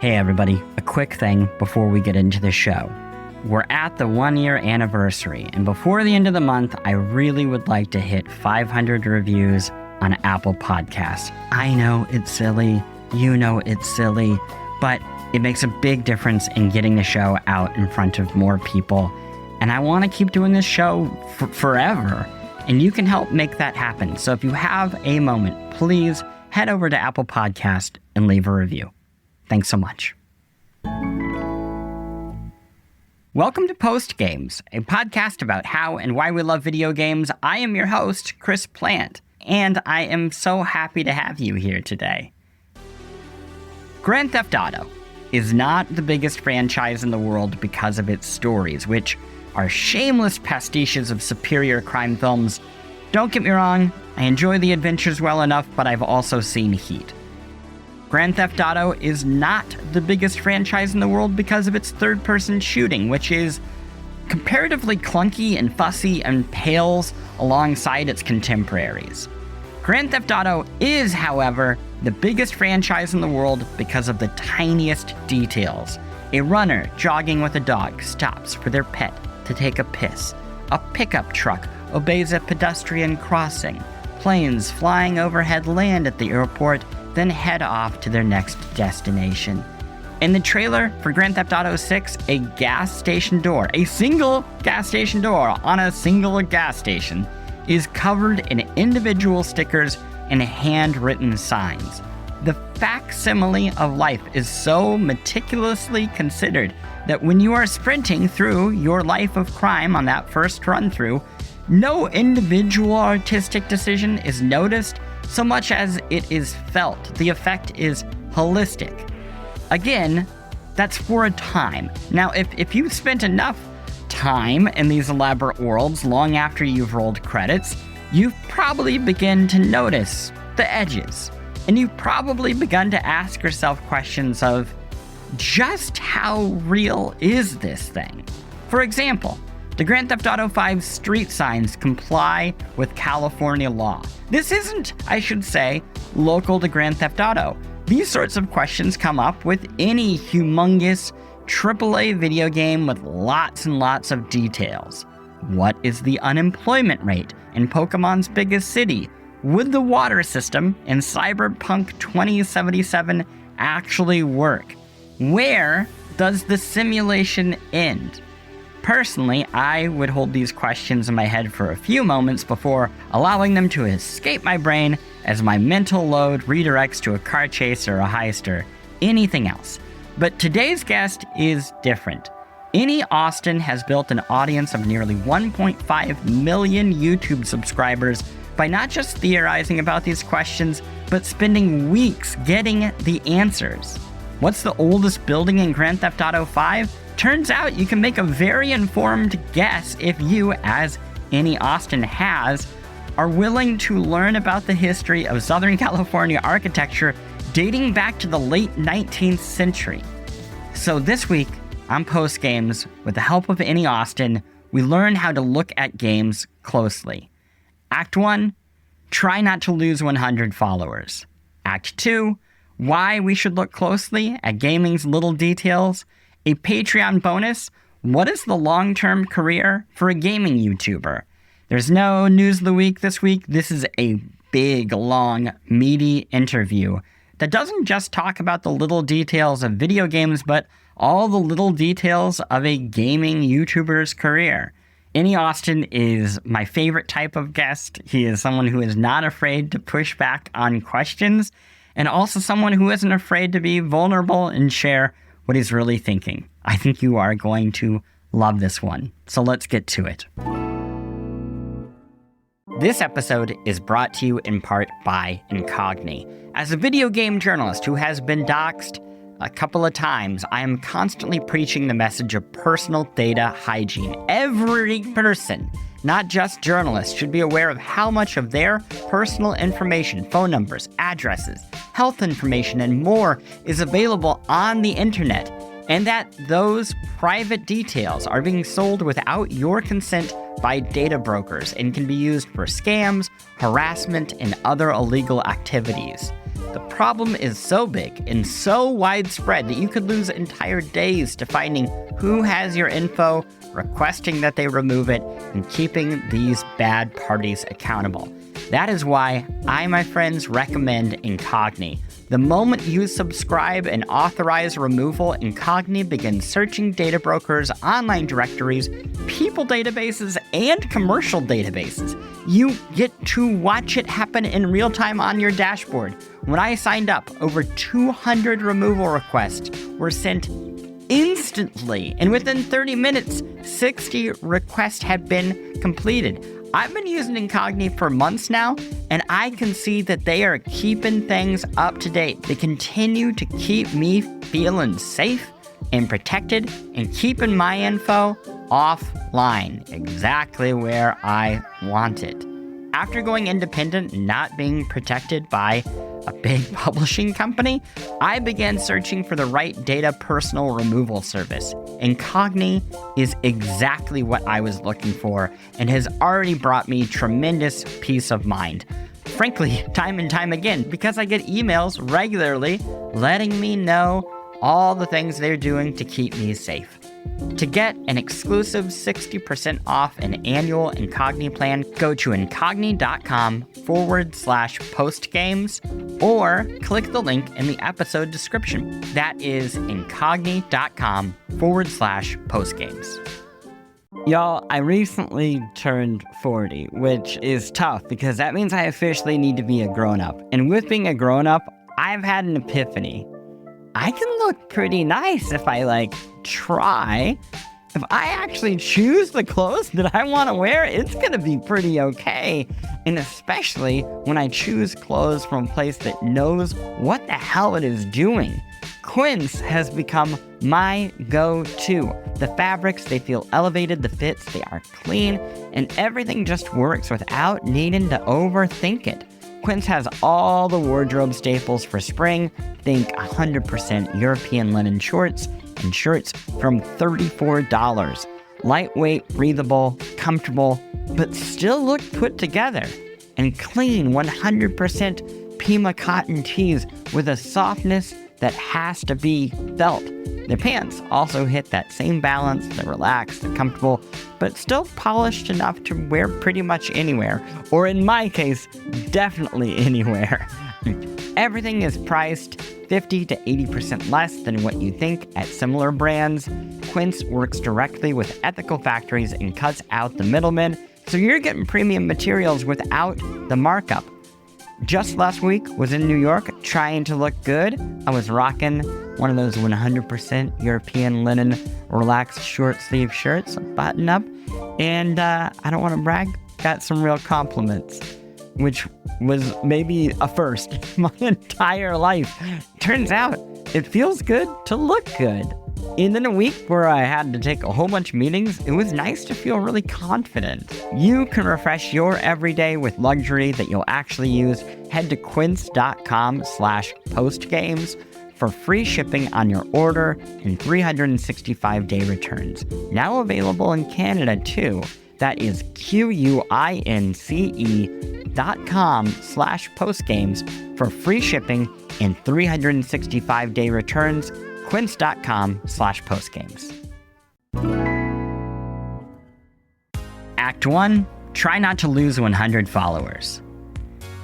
Hey everybody, a quick thing before we get into the show. We're at the 1-year anniversary, and before the end of the month, I really would like to hit 500 reviews on Apple Podcasts. I know it's silly, you know it's silly, but it makes a big difference in getting the show out in front of more people. And I want to keep doing this show forever, and you can help make that happen. So if you have a moment, please head over to Apple Podcast and leave a review. Thanks so much. Welcome to Post Games, a podcast about how and why we love video games. I am your host, Chris Plant, and I am so happy to have you here today. Grand Theft Auto is not the biggest franchise in the world because of its stories, which are shameless pastiches of superior crime films. Don't get me wrong, I enjoy the adventures well enough, but I've also seen Heat. Grand Theft Auto is not the biggest franchise in the world because of its third-person shooting, which is comparatively clunky and fussy and pales alongside its contemporaries. Grand Theft Auto is, however, the biggest franchise in the world because of the tiniest details. A runner jogging with a dog stops for their pet to take a piss. A pickup truck obeys a pedestrian crossing. Planes flying overhead land at the airport, then head off to their next destination. In the trailer for Grand Theft Auto 6, a gas station door, a single gas station door on a single gas station, is covered in individual stickers and handwritten signs. The facsimile of life is so meticulously considered that when you are sprinting through your life of crime on that first run-through, no individual artistic decision is noticed so much as it is felt. The effect is holistic. Again, that's for a time. Now, if you've spent enough time in these elaborate worlds long after you've rolled credits, you've probably begun to notice the edges. And you've probably begun to ask yourself questions of, just how real is this thing? For example, the Grand Theft Auto 5 street signs comply with California law. This isn't, I should say, local to Grand Theft Auto. These sorts of questions come up with any humongous AAA video game with lots and lots of details. What is the unemployment rate in Pokemon's biggest city? Would the water system in Cyberpunk 2077 actually work? Where does the simulation end? Personally, I would hold these questions in my head for a few moments before allowing them to escape my brain as my mental load redirects to a car chase or a heist or anything else. But today's guest is different. Any Austin has built an audience of nearly 1.5 million YouTube subscribers by not just theorizing about these questions, but spending weeks getting the answers. What's the oldest building in Grand Theft Auto 5? Turns out you can make a very informed guess if you, as any Austin has, are willing to learn about the history of Southern California architecture dating back to the late 19th century. So this week on Post Games, with the help of any Austin, we learn how to look at games closely. Act 1, try not to lose 100 followers. Act 2, why we should look closely at gaming's little details. A Patreon bonus, what is the long-term career for a gaming YouTuber? There's no news of the week this week. This is a big, long, meaty interview that doesn't just talk about the little details of video games, but all the little details of a gaming YouTuber's career. Any Austin is my favorite type of guest. He is someone who is not afraid to push back on questions, and also someone who isn't afraid to be vulnerable and share what he's really thinking. I think you are going to love this one. So let's get to it. This episode is brought to you in part by Incogni. As a video game journalist who has been doxxed a couple of times, I am constantly preaching the message of personal data hygiene. Every person, not just journalists, should be aware of how much of their personal information, phone numbers, addresses, health information, and more is available on the internet, and that those private details are being sold without your consent by data brokers and can be used for scams, harassment, and other illegal activities. The problem is so big and so widespread that you could lose entire days to finding who has your info, requesting that they remove it, and keeping these bad parties accountable. That is why I, my friends, recommend Incogni. The moment you subscribe and authorize removal, Incogni begins searching data brokers, online directories, people databases, and commercial databases. You get to watch it happen in real time on your dashboard. When I signed up, over 200 removal requests were sent instantly, and within 30 minutes, 60 requests have been completed. I've been using Incogni for months now, and I can see that they are keeping things up to date. They continue to keep me feeling safe and protected and keeping my info offline, exactly where I want it. After going independent and not being protected by a big publishing company, I began searching for the right data personal removal service. Incogni is exactly what I was looking for and has already brought me tremendous peace of mind. Frankly, time and time again, because I get emails regularly letting me know all the things they're doing to keep me safe. To get an exclusive 60% off an annual Incogni plan, go to incogni.com/postgames or click the link in the episode description. That is incogni.com/postgames. Y'all, I recently turned 40, which is tough because that means I officially need to be a grown-up. And with being a grown-up, I've had an epiphany. I can look pretty nice if I, try. If I actually choose the clothes that I want to wear, it's going to be pretty okay. And especially when I choose clothes from a place that knows what the hell it is doing. Quince has become my go-to. The fabrics, they feel elevated, the fits, they are clean, and everything just works without needing to overthink it. Quince has all the wardrobe staples for spring. Think 100% European linen shorts and shirts from $34. Lightweight, breathable, comfortable, but still look put together. And clean 100% Pima cotton tees with a softness that has to be felt. Their pants also hit that same balance, they're relaxed, they're comfortable, but still polished enough to wear pretty much anywhere, or in my case, definitely anywhere. Everything is priced 50 to 80% less than what you think at similar brands. Quince works directly with ethical factories and cuts out the middlemen, so you're getting premium materials without the markup. Just last week was in New York trying to look good. I was rocking one of those 100% European linen relaxed short sleeve shirts, button up, and I don't want to brag, got some real compliments, which was maybe a first my entire life. Turns out it feels good to look good. And in a week where I had to take a whole bunch of meetings, it was nice to feel really confident. You can refresh your everyday with luxury that you'll actually use. Head to quince.com/postgames for free shipping on your order and 365-day returns. Now available in Canada too. That is QUINCE.com/postgames for free shipping and 365-day returns. Quince.com/postgames. Act 1. Try not to lose 100 followers.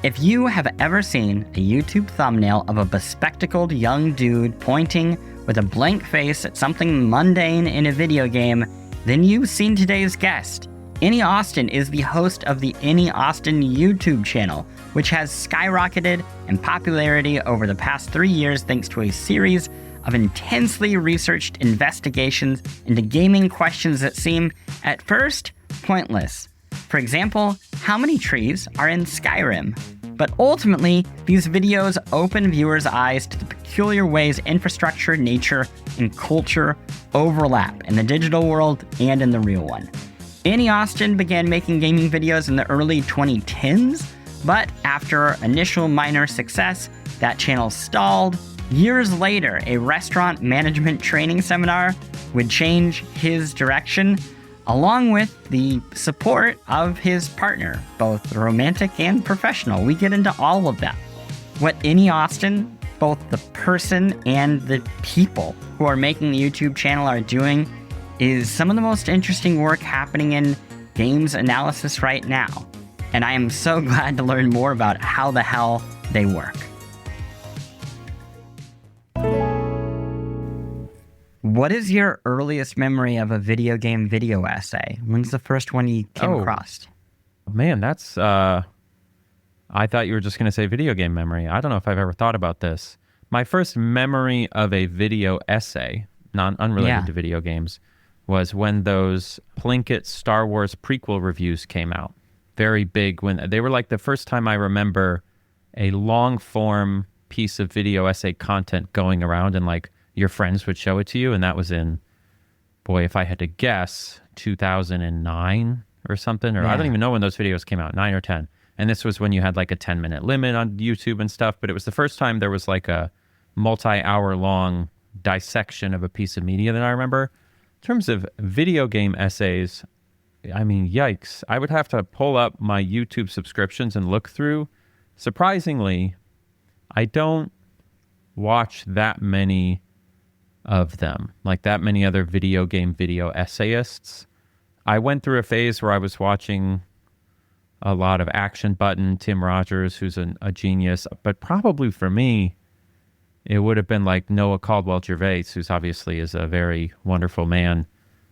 If you have ever seen a YouTube thumbnail of a bespectacled young dude pointing with a blank face at something mundane in a video game, then you've seen today's guest. Any Austin is the host of the Any Austin YouTube channel, which has skyrocketed in popularity over the past 3 years thanks to a series of intensely researched investigations into gaming questions that seem, at first, pointless. For example, how many trees are in Skyrim? But ultimately, these videos open viewers' eyes to the peculiar ways infrastructure, nature, and culture overlap in the digital world and in the real one. Any Austin began making gaming videos in the early 2010s, but after initial minor success, that channel stalled. Years later, a restaurant management training seminar would change his direction, along with the support of his partner, both romantic and professional. We get into all of that. What any Austin, both the person and the people who are making the YouTube channel are doing is some of the most interesting work happening in games analysis right now. And I am so glad to learn more about how the hell they work. What is your earliest memory of a video game video essay? When's the first one you came across? Man, that's... I thought you were just going to say video game memory. I don't know if I've ever thought about this. My first memory of a video essay, unrelated to video games, was when those Plinkett Star Wars prequel reviews came out. Very big. When they were like the first time I remember a long form piece of video essay content going around and like your friends would show it to you. And that was in, boy, if I had to guess, 2009 or something, or I don't even know when those videos came out, 9 or 10. And this was when you had like a 10-minute limit on YouTube and stuff. But it was the first time there was like a multi-hour long dissection of a piece of media that I remember. In terms of video game essays, I mean, yikes. I would have to pull up my YouTube subscriptions and look through. Surprisingly, I don't watch that many of them, like that many other video game video essayists. I went through a phase where I was watching a lot of Action Button, Tim Rogers, who's a genius. But probably for me, it would have been like Noah Caldwell-Gervais, who's obviously is a very wonderful man.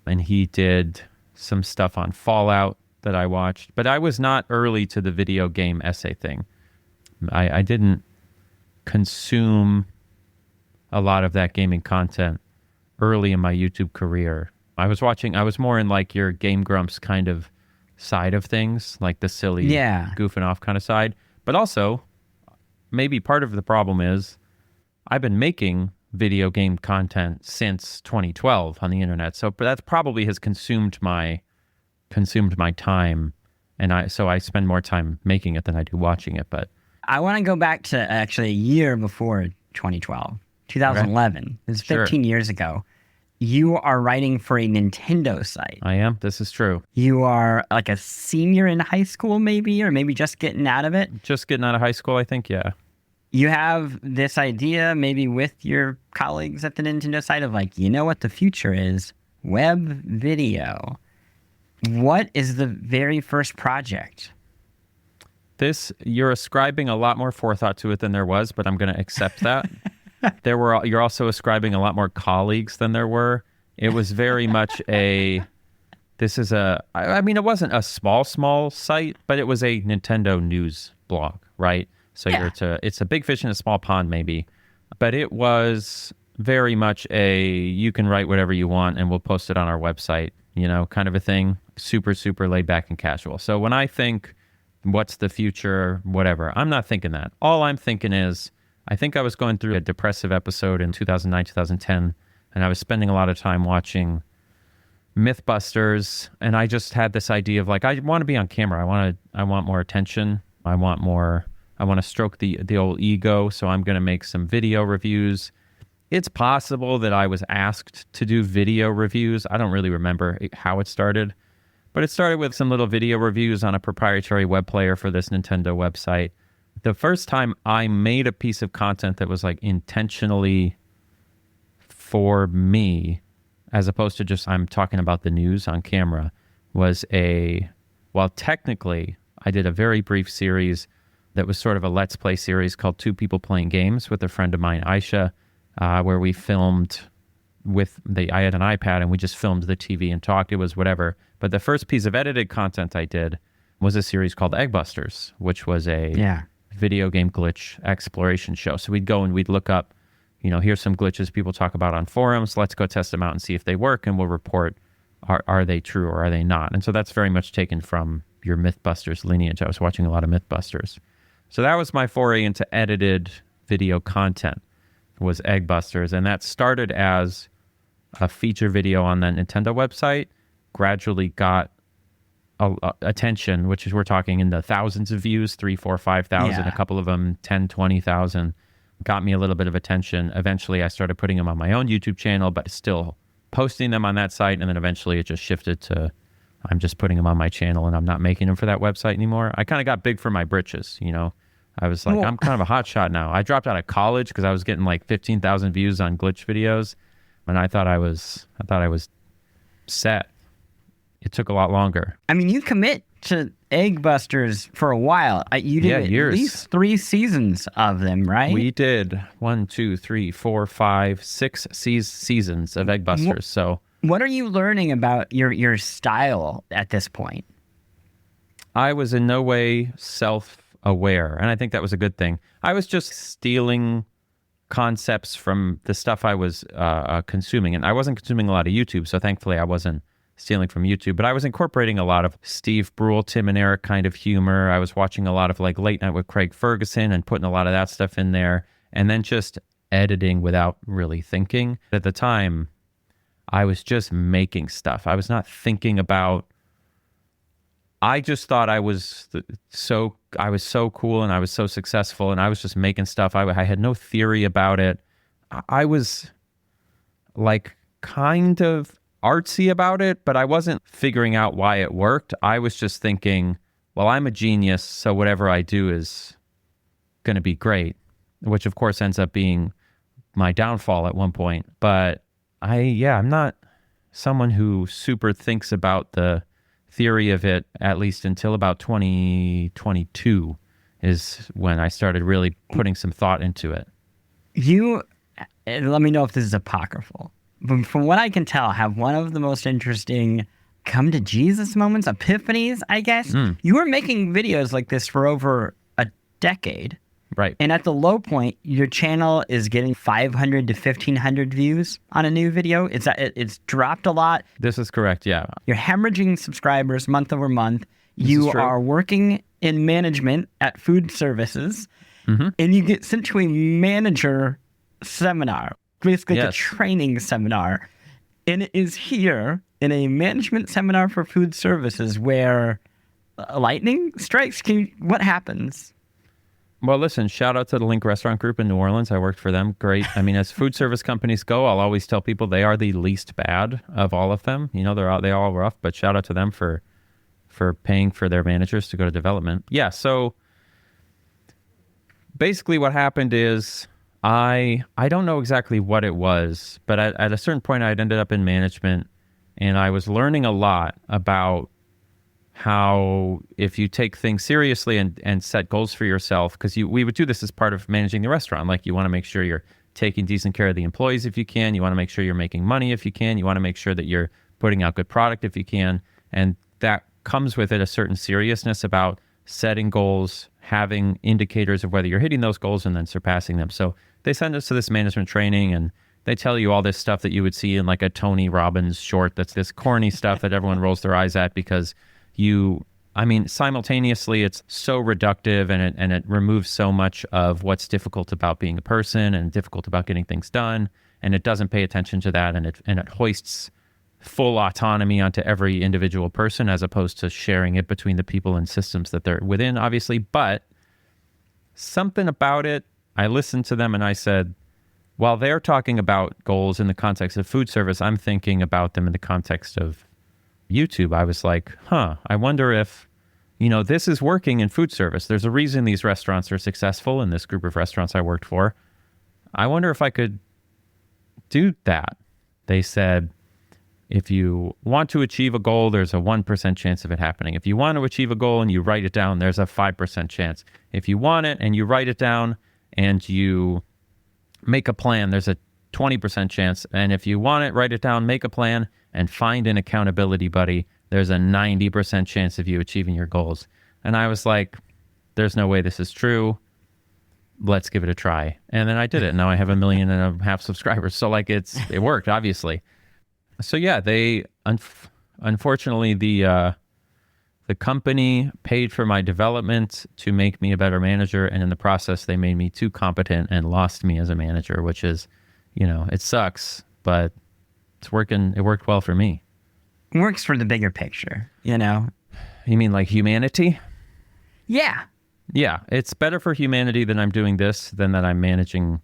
And he did some stuff on Fallout that I watched. But I was not early to the video game essay thing. I didn't consume a lot of that gaming content early in my YouTube career. I was more in like your Game Grumps kind of side of things, like the silly goofing off kind of side. But also, maybe part of the problem is I've been making video game content since 2012 on the internet. So that probably has consumed my time. And I spend more time making it than I do watching it. But I want to go back to actually a year before 2012, 2011. Okay. This is 15 years ago. You are writing for a Nintendo site. I am. This is true. You are like a senior in high school, maybe, or maybe just getting out of it. Just getting out of high school, I think, yeah. You have this idea, maybe with your colleagues at the Nintendo site, of like, you know what the future is? Web video. What is the very first project? You're ascribing a lot more forethought to it than there was, but I'm going to accept that. You're also ascribing a lot more colleagues than there were. It was very much I mean, it wasn't a small site, but it was a Nintendo news blog, right? So it's a big fish in a small pond, maybe. But it was very much you can write whatever you want and we'll post it on our website, kind of a thing. Super, super laid back and casual. So when I think, what's the future, whatever, I'm not thinking that. All I'm thinking is, I think I was going through a depressive episode in 2009, 2010, and I was spending a lot of time watching Mythbusters, and I just had this idea of like, I want to be on camera. I want more attention. I want to stroke the old ego, so I'm going to make some video reviews. It's possible that I was asked to do video reviews. I don't really remember how it started, but it started with some little video reviews on a proprietary web player for this Nintendo website. The first time I made a piece of content that was like intentionally for me, as opposed to just I'm talking about the news on camera, was technically I did a very brief series that was sort of a Let's Play series called Two People Playing Games with a friend of mine, Aisha, where we filmed I had an iPad and we just filmed the TV and talked. It was whatever. But the first piece of edited content I did was a series called Eggbusters, which was a video game glitch exploration show. So we'd go and we'd look up, here's some glitches people talk about on forums. Let's go test them out and see if they work, and we'll report, are they true or are they not? And so that's very much taken from your Mythbusters lineage. I was watching a lot of Mythbusters. So that was my foray into edited video content, was Eggbusters. And that started as a feature video on the Nintendo website, gradually got attention, which is, we're talking in the thousands of views, 3, 4, 5,000, a couple of them 10, 20,000, got me a little bit of attention. Eventually I started putting them on my own YouTube channel, but still posting them on that site. And then eventually it just shifted to, I'm just putting them on my channel and I'm not making them for that website anymore. I kind of got big for my britches, I was like, I'm kind of a hot shot now. I dropped out of college because I was getting like 15,000 views on glitch videos, and I thought I was set. It took a lot longer. I mean, you commit to Egg Busters for a while. You did years. At least 3 seasons of them, right? We did 1, 2, 3, 4, 5, 6 seasons of Egg Busters. So, what are you learning about your style at this point? I was in no way self-aware, and I think that was a good thing. I was just stealing concepts from the stuff I was consuming, and I wasn't consuming a lot of YouTube, so thankfully I wasn't stealing from YouTube, but I was incorporating a lot of Steve Brule, Tim and Eric kind of humor. I was watching a lot of like Late Night with Craig Ferguson and putting a lot of that stuff in there, and then just editing without really thinking. At the time, I was just making stuff. I was not thinking about. I just thought I was so cool and I was so successful and I was just making stuff. I had no theory about it. I was like kind of artsy about it, but I wasn't figuring out why it worked. I was just thinking, well, I'm a genius, so whatever I do is going to be great, which of course ends up being my downfall at one point. But I'm not someone who super thinks about the theory of it, at least until about 2022 is when I started really putting some thought into it. Let me know if this is apocryphal. But from what I can tell, have one of the most interesting come to Jesus moments, epiphanies, I guess. You were making videos like this for over a decade. Right. And at the low point, your channel is getting 500 to 1,500 views on a new video. It's dropped a lot. This is correct, yeah. You're hemorrhaging subscribers month over month. You are working in management at food services. And you get sent to a manager seminar. Basically, it's a training seminar. And it is here in a management seminar for food services where lightning strikes. What happens? Well, listen, shout out to the Link Restaurant Group in New Orleans. I worked for them. Great. I mean, as food service companies go, I'll always tell people they are the least bad of all of them. You know, they all rough, but shout out to them for paying for their managers to go to development. Yeah, so basically what happened is I don't know exactly what it was, but at a certain point I'd ended up in management and I was learning a lot about how if you take things seriously and set goals for yourself, because we would do this as part of managing the restaurant. Like you want to make sure you're taking decent care of the employees if you can. You want to make sure you're making money if you can. You want to make sure that you're putting out good product if you can. And that comes with it a certain seriousness about setting goals, having indicators of whether you're hitting those goals and then surpassing them. So they send us to this management training and they tell you all this stuff that you would see in like a Tony Robbins short. That's this corny stuff that everyone rolls their eyes at because simultaneously it's so reductive and it removes so much of what's difficult about being a person and difficult about getting things done. And it doesn't pay attention to that. And it hoists full autonomy onto every individual person as opposed to sharing it between the people and systems that they're within, obviously. But something about it, I listened to them and I said, while they're talking about goals in the context of food service, I'm thinking about them in the context of YouTube. I was like, I wonder if, this is working in food service. There's a reason these restaurants are successful in this group of restaurants I worked for. I wonder if I could do that. They said, if you want to achieve a goal, there's a 1% chance of it happening. If you want to achieve a goal and you write it down, there's a 5% chance. If you want it and you write it down and you make a plan, there's a 20% chance. And if you want it, write it down, make a plan, and find an accountability buddy, there's a 90% chance of you achieving your goals. And I was like, there's no way this is true. Let's give it a try. And then I did it. Now I have 1.5 million subscribers. So like it worked, obviously. So yeah, they unfortunately the company paid for my development to make me a better manager, and in the process they made me too competent and lost me as a manager, which is, it sucks, but it's working. It worked well for me. It works for the bigger picture, You mean like humanity? Yeah. Yeah, it's better for humanity that I'm doing this than that I'm managing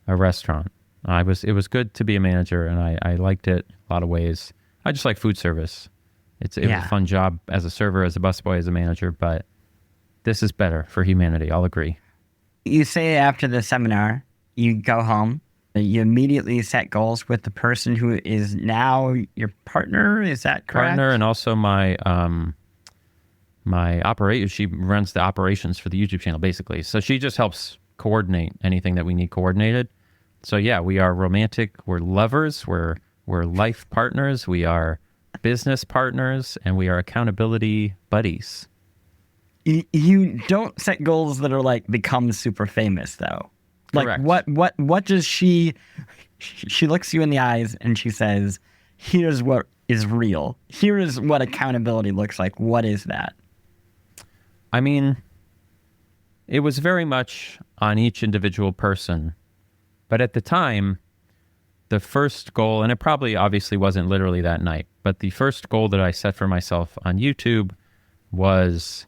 a restaurant. It was good to be a manager, and I liked it a lot of ways. I just like food service. It was a fun job as a server, as a busboy, as a manager, but this is better for humanity. I'll agree. You say after the seminar, you go home, you immediately set goals with the person who is now your partner. Is that correct? Partner, and also my operator. She runs the operations for the YouTube channel, basically. So she just helps coordinate anything that we need coordinated. So yeah, we are romantic. We're lovers. We're life partners. We are business partners, and we are accountability buddies. You don't set goals that are like become super famous, though. Correct. Like what does she looks you in the eyes and she says, here's what is real. Here is what accountability looks like. What is that? I mean, it was very much on each individual person. But at the time, the first goal, and it probably obviously wasn't literally that night, but the first goal that I set for myself on YouTube was,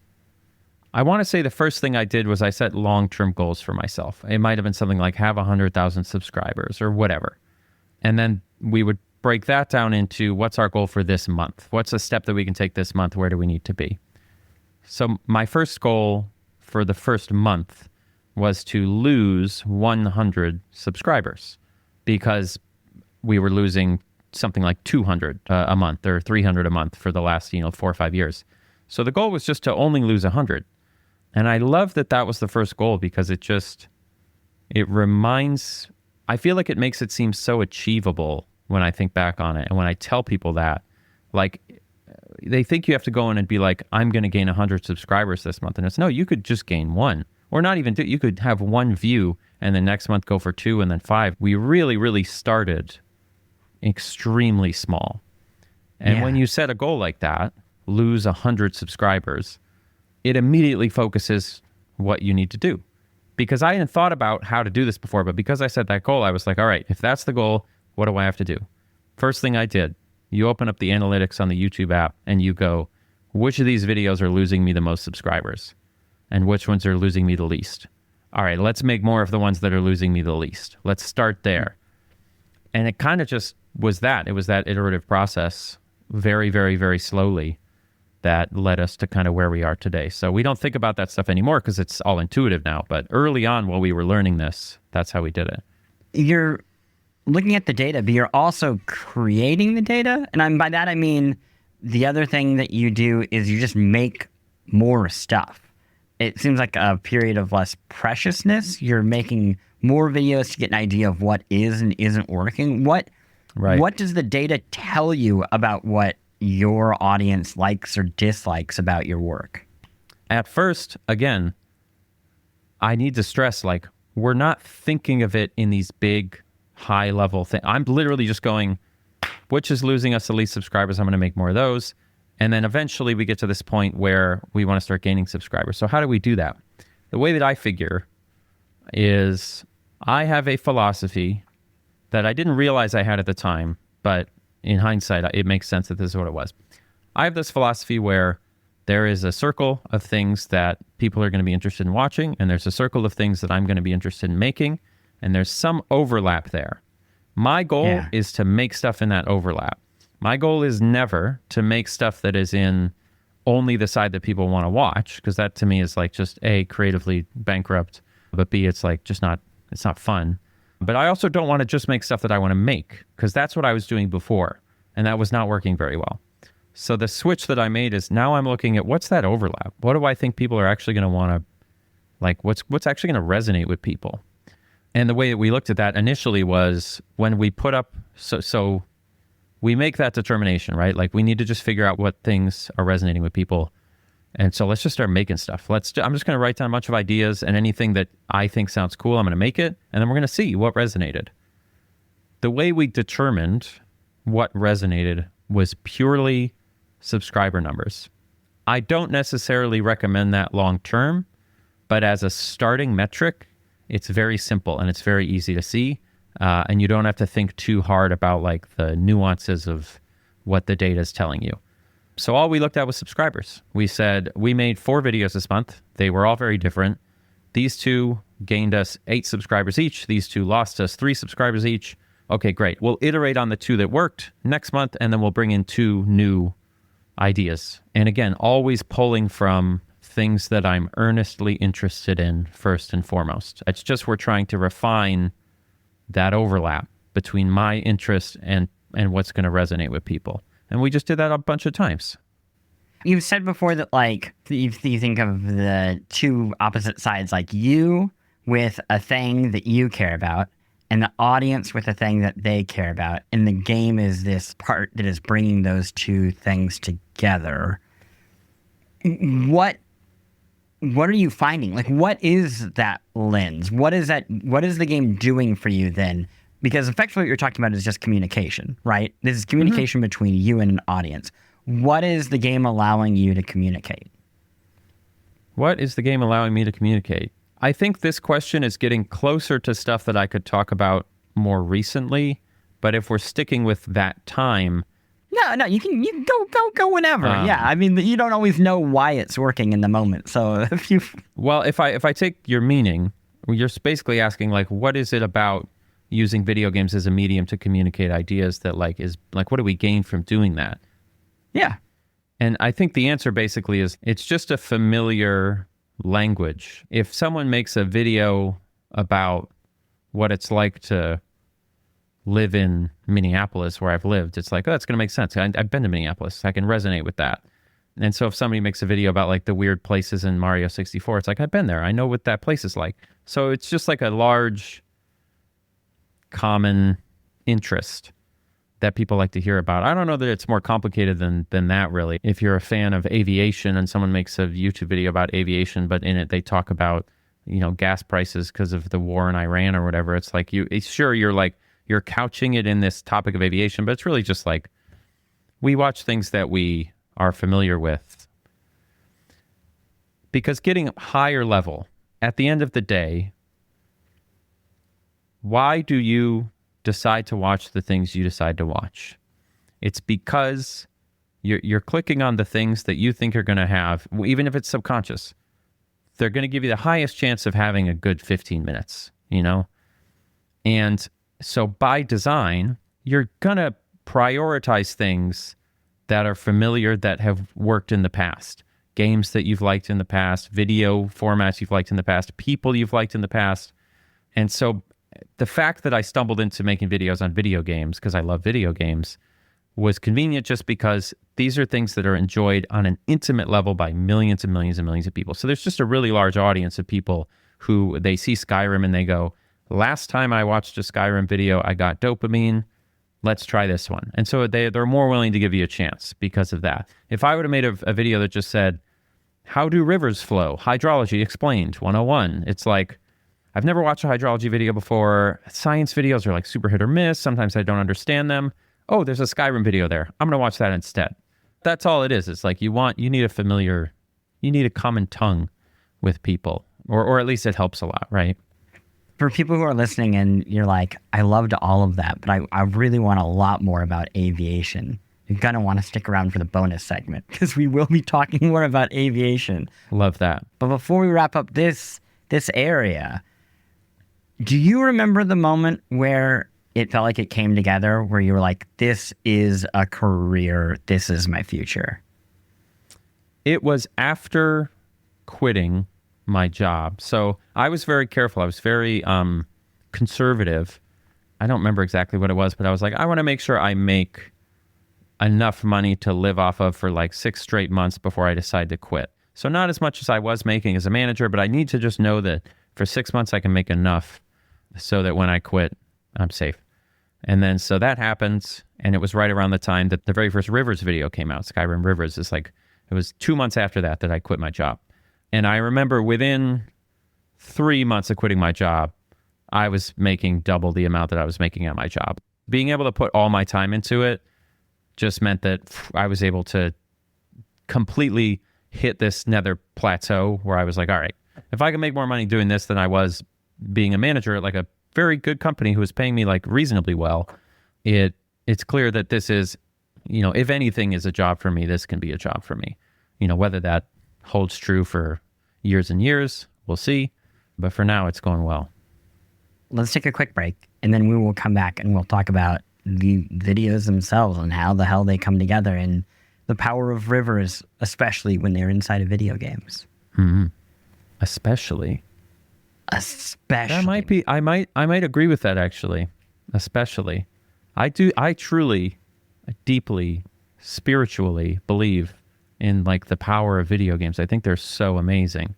I want to say the first thing I did was I set long-term goals for myself. It might have been something like have 100,000 subscribers or whatever. And then we would break that down into what's our goal for this month? What's a step that we can take this month? Where do we need to be? So my first goal for the first month was to lose 100 subscribers, because we were losing something like 200 a month or 300 a month for the last 4 or 5 years. So the goal was just to only lose 100. And I love that that was the first goal, because it reminds, I feel like it makes it seem so achievable when I think back on it. And when I tell people that, like, they think you have to go in and be like, I'm going to gain 100 subscribers this month. And it's no, you could just gain one, or not even you could have one view and then next month go for 2 and then 5. We really, really started extremely small. And when you set a goal like that, lose 100 subscribers, it immediately focuses what you need to do. Because I hadn't thought about how to do this before, but because I set that goal, I was like, all right, if that's the goal, what do I have to do? First thing I did, you open up the analytics on the YouTube app and you go, which of these videos are losing me the most subscribers? And which ones are losing me the least? All right, let's make more of the ones that are losing me the least. Let's start there. And it kind of just was that. It was that iterative process, very, very, very slowly, that led us to kind of where we are today. So we don't think about that stuff anymore because it's all intuitive now. But early on, while we were learning this, that's how we did it. You're looking at the data, but you're also creating the data. And by that, I mean, the other thing that you do is you just make more stuff. It seems like a period of less preciousness. You're making more videos to get an idea of what is and isn't working. What does the data tell you about what your audience likes or dislikes about your work? At first, again, I need to stress, like, we're not thinking of it in these big, high-level things. I'm literally just going, which is losing us the least subscribers? I'm going to make more of those. And then eventually we get to this point where we want to start gaining subscribers. So how do we do that? The way that I figure is I have a philosophy that I didn't realize I had at the time, but in hindsight, it makes sense that this is what it was. I have this philosophy where there is a circle of things that people are going to be interested in watching, and there's a circle of things that I'm going to be interested in making, and there's some overlap there. My goal is to make stuff in that overlap. My goal is never to make stuff that is in only the side that people want to watch, because that to me is like just A, creatively bankrupt, but B, it's like just not, it's not fun. But I also don't want to just make stuff that I want to make, because that's what I was doing before, and that was not working very well. So the switch that I made is now I'm looking at what's that overlap? What do I think people are actually going to want to, like, what's actually going to resonate with people? And the way that we looked at that initially was when we put up, so we make that determination, right? Like, we need to just figure out what things are resonating with people. And so let's just start making stuff. I'm just going to write down a bunch of ideas, and anything that I think sounds cool, I'm going to make it. And then we're going to see what resonated. The way we determined what resonated was purely subscriber numbers. I don't necessarily recommend that long term, but as a starting metric, it's very simple and it's very easy to see. And you don't have to think too hard about like the nuances of what the data is telling you. So all we looked at was subscribers. We said we made 4 videos this month. They were all very different. These 2 gained us 8 subscribers each. These 2 lost us 3 subscribers each. Okay, great. We'll iterate on the 2 that worked next month, and then we'll bring in 2 new ideas. And again, always pulling from things that I'm earnestly interested in first and foremost. It's just we're trying to refine that overlap between my interest and what's going to resonate with people. And we just did that a bunch of times. You've said before that, like, you think of the two opposite sides, like you with a thing that you care about and the audience with a thing that they care about. And the game is this part that is bringing those two things together. What are you finding? Like, what is that lens? What is the game doing for you then? Because effectively what you're talking about is just communication, right? This is communication between you and an audience. What is the game allowing you to communicate? What is the game allowing me to communicate? I think this question is getting closer to stuff that I could talk about more recently. But if we're sticking with that time... No, you can go whenever. Yeah, I mean, you don't always know why it's working in the moment. So if you... Well, if I take your meaning, you're basically asking, like, what is it about using video games as a medium to communicate ideas that, like, is... Like, what do we gain from doing that? Yeah. And I think the answer basically is it's just a familiar language. If someone makes a video about what it's like to live in Minneapolis, where I've lived, it's like, oh, that's going to make sense. I've been to Minneapolis. I can resonate with that. And so if somebody makes a video about like the weird places in Mario 64, it's like, I've been there. I know what that place is like. So it's just like a large common interest that people like to hear about. I don't know that it's more complicated than that, really. If you're a fan of aviation and someone makes a YouTube video about aviation, but in it they talk about, gas prices because of the war in Iran or whatever, it's like you're couching it in this topic of aviation, but it's really just like we watch things that we are familiar with. Because getting higher level, at the end of the day, why do you decide to watch the things you decide to watch? It's because you're clicking on the things that you think are going to have, even if it's subconscious, they're going to give you the highest chance of having a good 15 minutes, And so by design, you're going to prioritize things that are familiar, that have worked in the past. Games that you've liked in the past, video formats you've liked in the past, people you've liked in the past. And so the fact that I stumbled into making videos on video games, because I love video games, was convenient just because these are things that are enjoyed on an intimate level by millions and millions and millions of people. So there's just a really large audience of people who they see Skyrim and they go, last time I watched a Skyrim video, I got dopamine. Let's try this one. And so they're more willing to give you a chance because of that. If I would have made a video that just said, how do rivers flow? Hydrology explained, 101. It's like, I've never watched a hydrology video before. Science videos are like super hit or miss. Sometimes I don't understand them. Oh, there's a Skyrim video there. I'm going to watch that instead. That's all it is. It's like you need a common tongue with people, or at least it helps a lot, right? For people who are listening and you're like, I loved all of that, but I really want a lot more about aviation. You're going to want to stick around for the bonus segment because we will be talking more about aviation. Love that. But before we wrap up this area, do you remember the moment where it felt like it came together, where you were like, this is a career, this is my future? It was after quitting my job. So I was very careful. I was very conservative. I don't remember exactly what it was, but I was like, I want to make sure I make enough money to live off of for like 6 straight months before I decide to quit. So not as much as I was making as a manager, but I need to just know that for 6 months I can make enough so that when I quit, I'm safe. And then so that happens, and it was right around the time that the very first Rivers video came out. Skyrim Rivers is like, it was 2 months after that I quit my job. And I remember within 3 months of quitting my job, I was making double the amount that I was making at my job. Being able to put all my time into it just meant that I was able to completely hit this nether plateau where I was like, all right, if I can make more money doing this than I was being a manager at like a very good company who was paying me like reasonably well, it's clear that this is, if anything is a job for me, this can be a job for me. Whether that holds true for years and years, we'll see. But for now, it's going well. Let's take a quick break, and then we will come back and we'll talk about the videos themselves and how the hell they come together and the power of rivers, especially when they're inside of video games. Especially. Especially. That might be, I might agree with that, actually. Especially. I deeply, spiritually believe in like the power of video games. I think they're so amazing.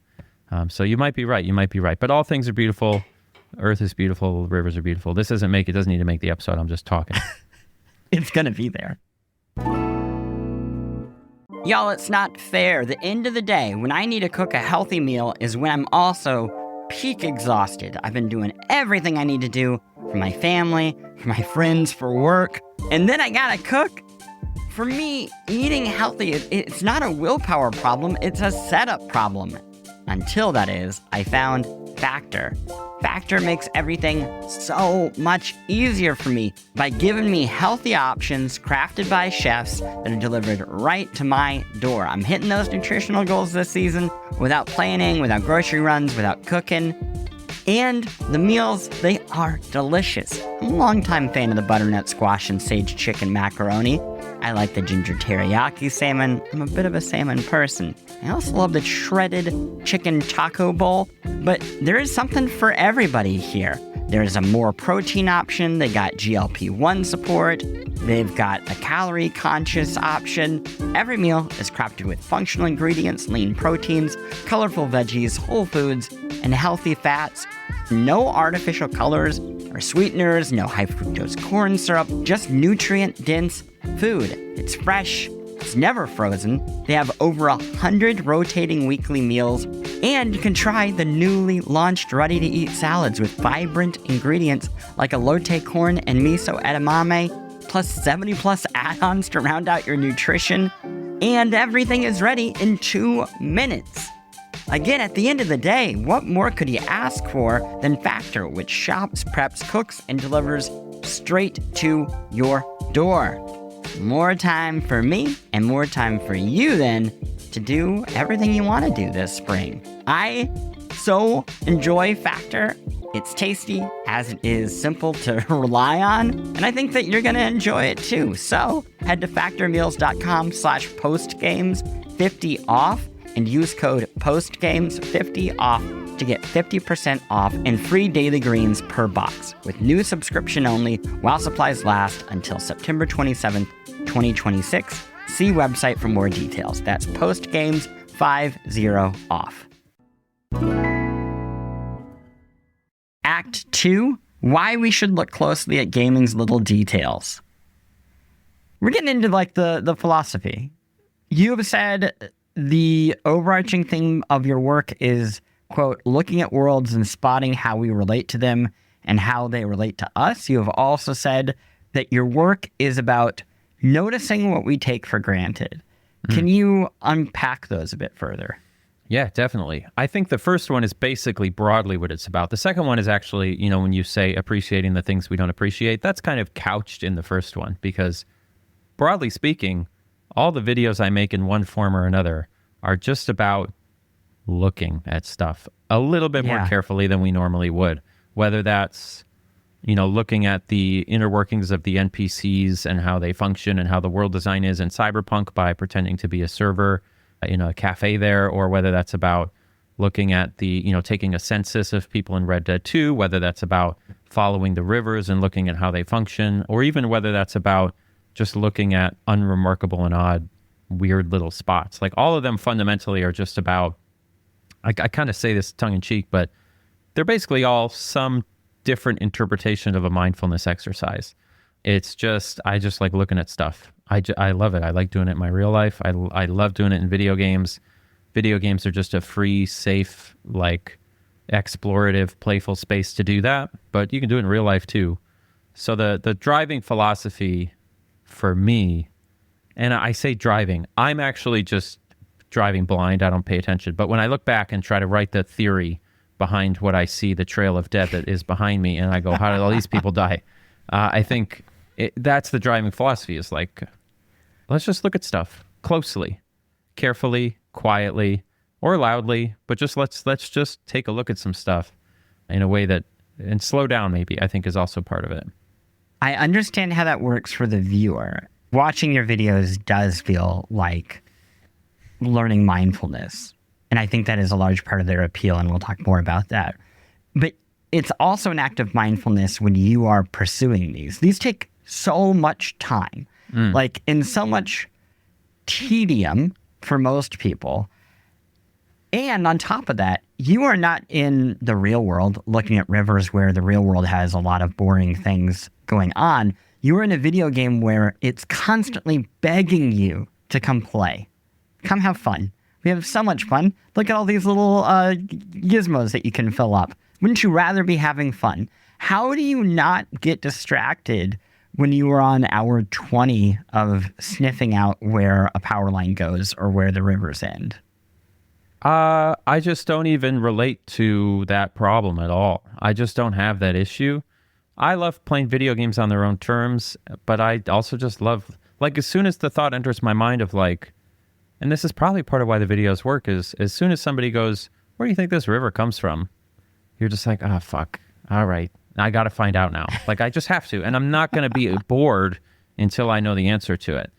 So you might be right. But all things are beautiful. Earth is beautiful. Rivers are beautiful. This doesn't need to make the episode. I'm just talking. It's going to be there. Y'all, it's not fair. The end of the day, when I need to cook a healthy meal is when I'm also peak exhausted. I've been doing everything I need to do for my family, for my friends, for work. And then I gotta cook. For me, eating healthy, it's not a willpower problem, it's a setup problem. Until, that is, I found Factor. Factor makes everything so much easier for me by giving me healthy options crafted by chefs that are delivered right to my door. I'm hitting those nutritional goals this season without planning, without grocery runs, without cooking. And the meals, they are delicious. I'm a longtime fan of the butternut squash and sage chicken macaroni. I like the ginger teriyaki salmon. I'm a bit of a salmon person. I also love the shredded chicken taco bowl. But there is something for everybody here. There's a more protein option. They got GLP-1 support. They've got a calorie-conscious option. Every meal is crafted with functional ingredients, lean proteins, colorful veggies, whole foods, and healthy fats. No artificial colors or sweeteners, no high fructose corn syrup, just nutrient-dense food. It's fresh. It's never frozen. They have over 100 rotating weekly meals, and you can try the newly launched ready-to-eat salads with vibrant ingredients like elote corn and miso edamame, plus 70-plus add-ons to round out your nutrition, and everything is ready in 2 minutes. Again, at the end of the day, what more could you ask for than Factor, which shops, preps, cooks, and delivers straight to your door? More time for me and more time for you then to do everything you want to do this spring. I so enjoy Factor. It's tasty as it is simple to rely on, and I think that you're going to enjoy it too. So head to factormeals.com/postgames50 off and use code postgames50 off to get 50% off and free daily greens per box with new subscription only while supplies last until September 27th, 2026. See website for more details. That's postgames50 off. Act 2, why we should look closely at gaming's little details. We're getting into like the philosophy. You have said the overarching theme of your work is, quote, looking at worlds and spotting how we relate to them and how they relate to us. You have also said that your work is about noticing what we take for granted. Can you unpack those a bit further? Yeah, definitely. I think the first one is basically broadly what it's about. The second one is actually, when you say appreciating the things we don't appreciate, that's kind of couched in the first one because broadly speaking, all the videos I make in one form or another are just about looking at stuff a little bit more carefully than we normally would, whether that's looking at the inner workings of the NPCs and how they function and how the world design is in Cyberpunk by pretending to be a server in a cafe there, or whether that's about looking at the, taking a census of people in Red Dead 2, whether that's about following the rivers and looking at how they function, or even whether that's about just looking at unremarkable and odd, weird little spots. Like all of them fundamentally are just about, I kind of say this tongue in cheek, but they're basically all some different interpretation of a mindfulness exercise. It's just, I just like looking at stuff. I love it. I like doing it in my real life. I love doing it in video games. Video games are just a free, safe, like explorative, playful space to do that, but you can do it in real life too. So the driving philosophy for me, and I say driving, I'm actually just driving blind. I don't pay attention. But when I look back and try to write the theory behind what I see, the trail of death that is behind me, and I go, how did all these people die? I think that's the driving philosophy, is like, let's just look at stuff closely, carefully, quietly, or loudly, but just let's just take a look at some stuff in a way that, and slow down maybe, I think is also part of it. I understand how that works for the viewer. Watching your videos does feel like learning mindfulness. And I think that is a large part of their appeal, and we'll talk more about that. But it's also an act of mindfulness when you are pursuing these. These take so much time, like in so much tedium for most people. And on top of that, you are not in the real world looking at rivers where the real world has a lot of boring things going on. You are in a video game where it's constantly begging you to come play. Come have fun. We have so much fun. Look at all these little gizmos that you can fill up. Wouldn't you rather be having fun? How do you not get distracted when you are on hour 20 of sniffing out where a power line goes or where the rivers end? I just don't even relate to that problem at all. I just don't have that issue. I love playing video games on their own terms, but I also just love, like, as soon as the thought enters my mind of like, and this is probably part of why the videos work, is as soon as somebody goes, where do you think this river comes from? You're just like, oh, fuck. All right. I got to find out now. Like, I just have to. And I'm not going to be bored until I know the answer to it.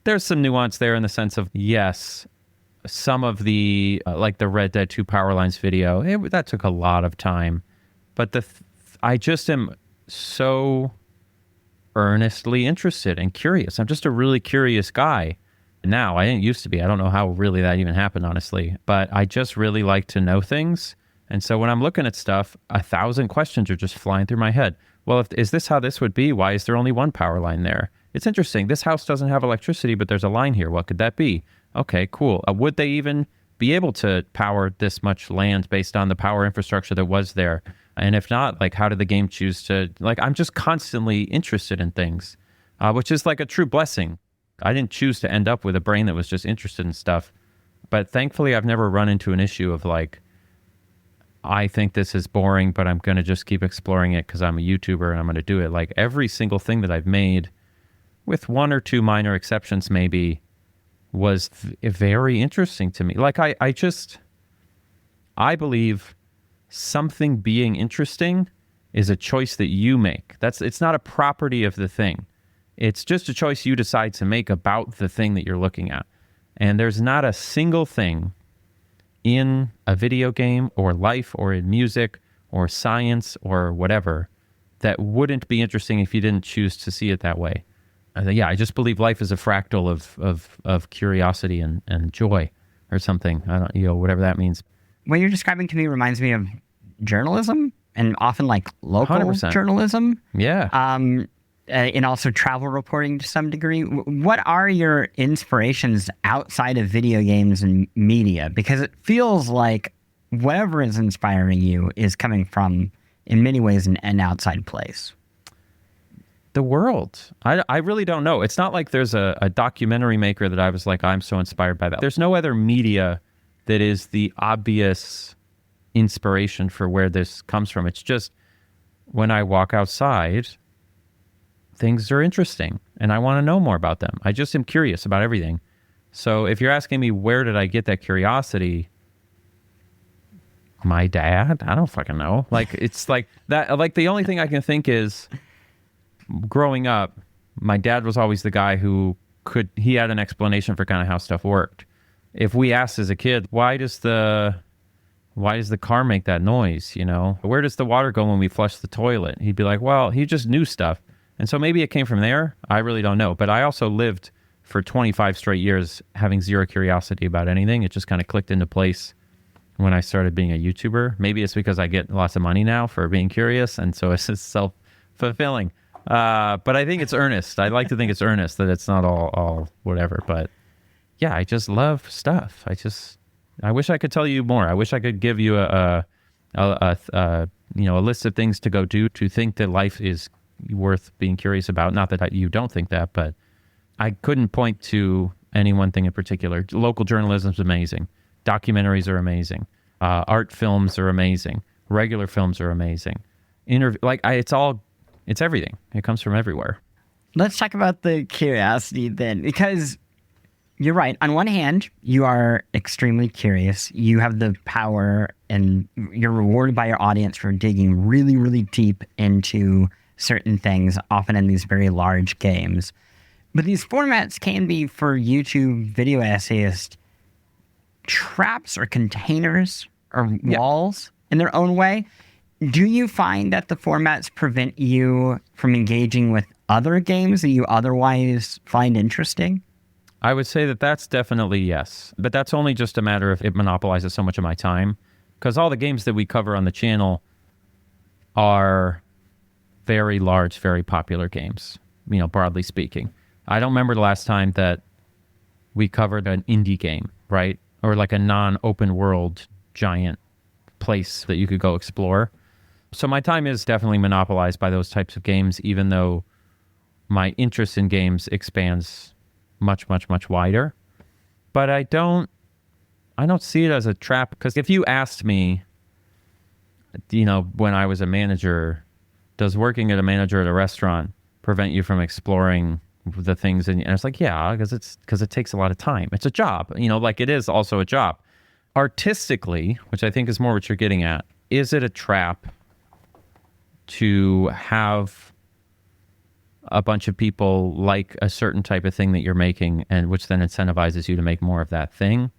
There's some nuance there in the sense of, yes, some of the, like the Red Dead 2 Power Lines video, that took a lot of time. But I just am so earnestly interested and curious. I'm just a really curious guy. Now, I didn't used to be. I don't know how really that even happened, honestly. But I just really like to know things. And so when I'm looking at stuff, 1,000 questions are just flying through my head. Well, is this how this would be? Why is there only one power line there? It's interesting. This house doesn't have electricity, but there's a line here. What could that be? Okay, cool. Would they even be able to power this much land based on the power infrastructure that was there? And if not, like, how did the game choose to, like, I'm just constantly interested in things, which is like a true blessing. I didn't choose to end up with a brain that was just interested in stuff. But thankfully, I've never run into an issue of like, I think this is boring, but I'm going to just keep exploring it because I'm a YouTuber and I'm going to do it. Like, every single thing that I've made, with one or two minor exceptions maybe, was very interesting to me. Like, I believe something being interesting is a choice that you make. It's not a property of the thing. It's just a choice you decide to make about the thing that you're looking at. And there's not a single thing in a video game or life or in music or science or whatever that wouldn't be interesting if you didn't choose to see it that way. I just believe life is a fractal of curiosity and joy or something. I don't, whatever that means. What you're describing to me reminds me of journalism, and often like local 100%. Journalism. Yeah. And also travel reporting to some degree. What are your inspirations outside of video games and media? Because it feels like whatever is inspiring you is coming from, in many ways, an outside place. The world. I really don't know. It's not like there's a documentary maker that I was like, I'm so inspired by that. There's no other media that is the obvious inspiration for where this comes from. It's just when I walk outside, things are interesting and I want to know more about them. I just am curious about everything. So if you're asking me, where did I get that curiosity? My dad? I don't fucking know. Like, it's like that. Like, the only thing I can think is, growing up, my dad was always the guy who he had an explanation for kind of how stuff worked. If we asked as a kid, why does the car make that noise? Where does the water go when we flush the toilet? He'd be like, well, he just knew stuff. And so maybe it came from there. I really don't know. But I also lived for 25 straight years having zero curiosity about anything. It just kind of clicked into place when I started being a YouTuber. Maybe it's because I get lots of money now for being curious, and so it's just self-fulfilling. But I think it's earnest. I like to think it's earnest, that it's not all whatever. But yeah, I just love stuff. I wish I could tell you more. I wish I could give you a list of things to go do to think that life is worth being curious about. Not that you don't think that, but I couldn't point to any one thing in particular. Local journalism is amazing. Documentaries are amazing. Art films are amazing. Regular films are amazing. It's everything. It comes from everywhere. Let's talk about the curiosity then, because you're right. On one hand, you are extremely curious. You have the power, and you're rewarded by your audience for digging really, really deep into certain things, often in these very large games. But these formats can be, for YouTube video essayists, traps or containers or walls in their own way. Do you find that the formats prevent you from engaging with other games that you otherwise find interesting? I would say that that's definitely yes. But that's only just a matter of it monopolizes so much of my time. Because all the games that we cover on the channel are very large, very popular games, broadly speaking. I don't remember the last time that we covered an indie game, right? Or like a non-open world giant place that you could go explore. So my time is definitely monopolized by those types of games, even though my interest in games expands much, much, much wider. But I don't see it as a trap, because if you asked me, when I was a manager, does working at a restaurant prevent you from exploring the things? And it's like, yeah, because it takes a lot of time. It's a job, like it is also a job. Artistically, which I think is more what you're getting at, is it a trap to have a bunch of people like a certain type of thing that you're making, and which then incentivizes you to make more of that thing?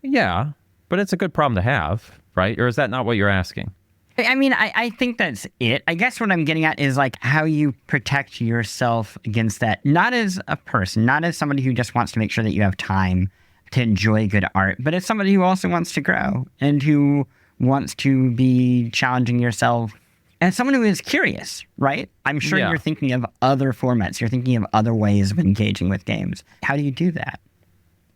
Yeah, but it's a good problem to have, right? Or is that not what you're asking? I mean, I think that's it. I guess what I'm getting at is like how you protect yourself against that, not as a person, not as somebody who just wants to make sure that you have time to enjoy good art, but as somebody who also wants to grow and who wants to be challenging yourself, and someone who is curious, right? I'm sure you're thinking of other formats. You're thinking of other ways of engaging with games. How do you do that?